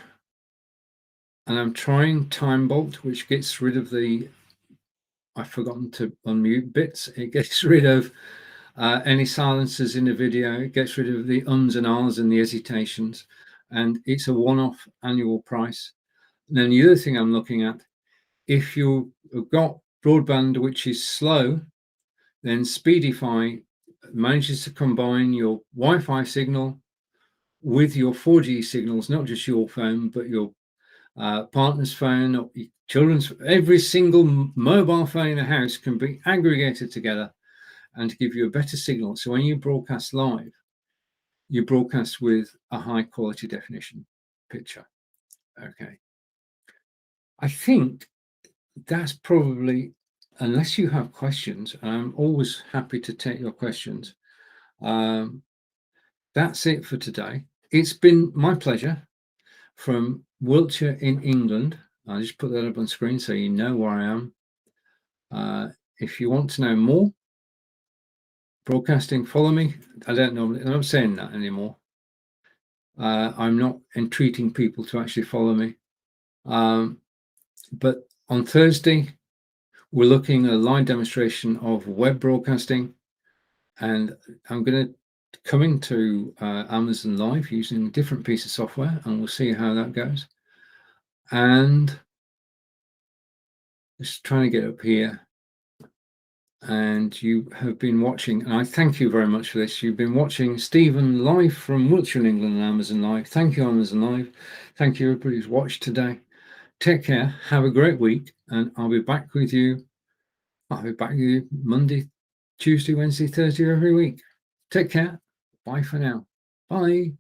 and I'm trying Time Bolt, which gets rid of the, I've forgotten to unmute bits. It gets rid of any silences in the video. It gets rid of the ums and ahs and the hesitations. And it's a one-off annual price. And then the other thing I'm looking at, if you've got broadband which is slow, then Speedify manages to combine your Wi-Fi signal with your 4G signals, not just your phone, but your partner's phone, or children's. Every single mobile phone in the house can be aggregated together and to give you a better signal. So when you broadcast live, you broadcast with a high quality definition picture. Okay. I think that's probably, unless you have questions, and I'm always happy to take your questions. That's it for today. It's been my pleasure from Wiltshire in England. I'll just put that up on screen so you know where I am. If you want to know more broadcasting, follow me. I'm not saying that anymore. I'm not entreating people to actually follow me. But on Thursday, we're looking at a live demonstration of web broadcasting, and I'm going to coming to Amazon Live using a different piece of software, and we'll see how that goes. And just trying to get up here. And you have been watching, and I thank you very much for this. You've been watching Stephen live from Wiltshire in England on Amazon Live. Thank you, Amazon Live. Thank you, everybody who's watched today. Take care. Have a great week, and I'll be back with you. I'll be back with you Monday, Tuesday, Wednesday, Thursday every week. Take care. Bye for now. Bye.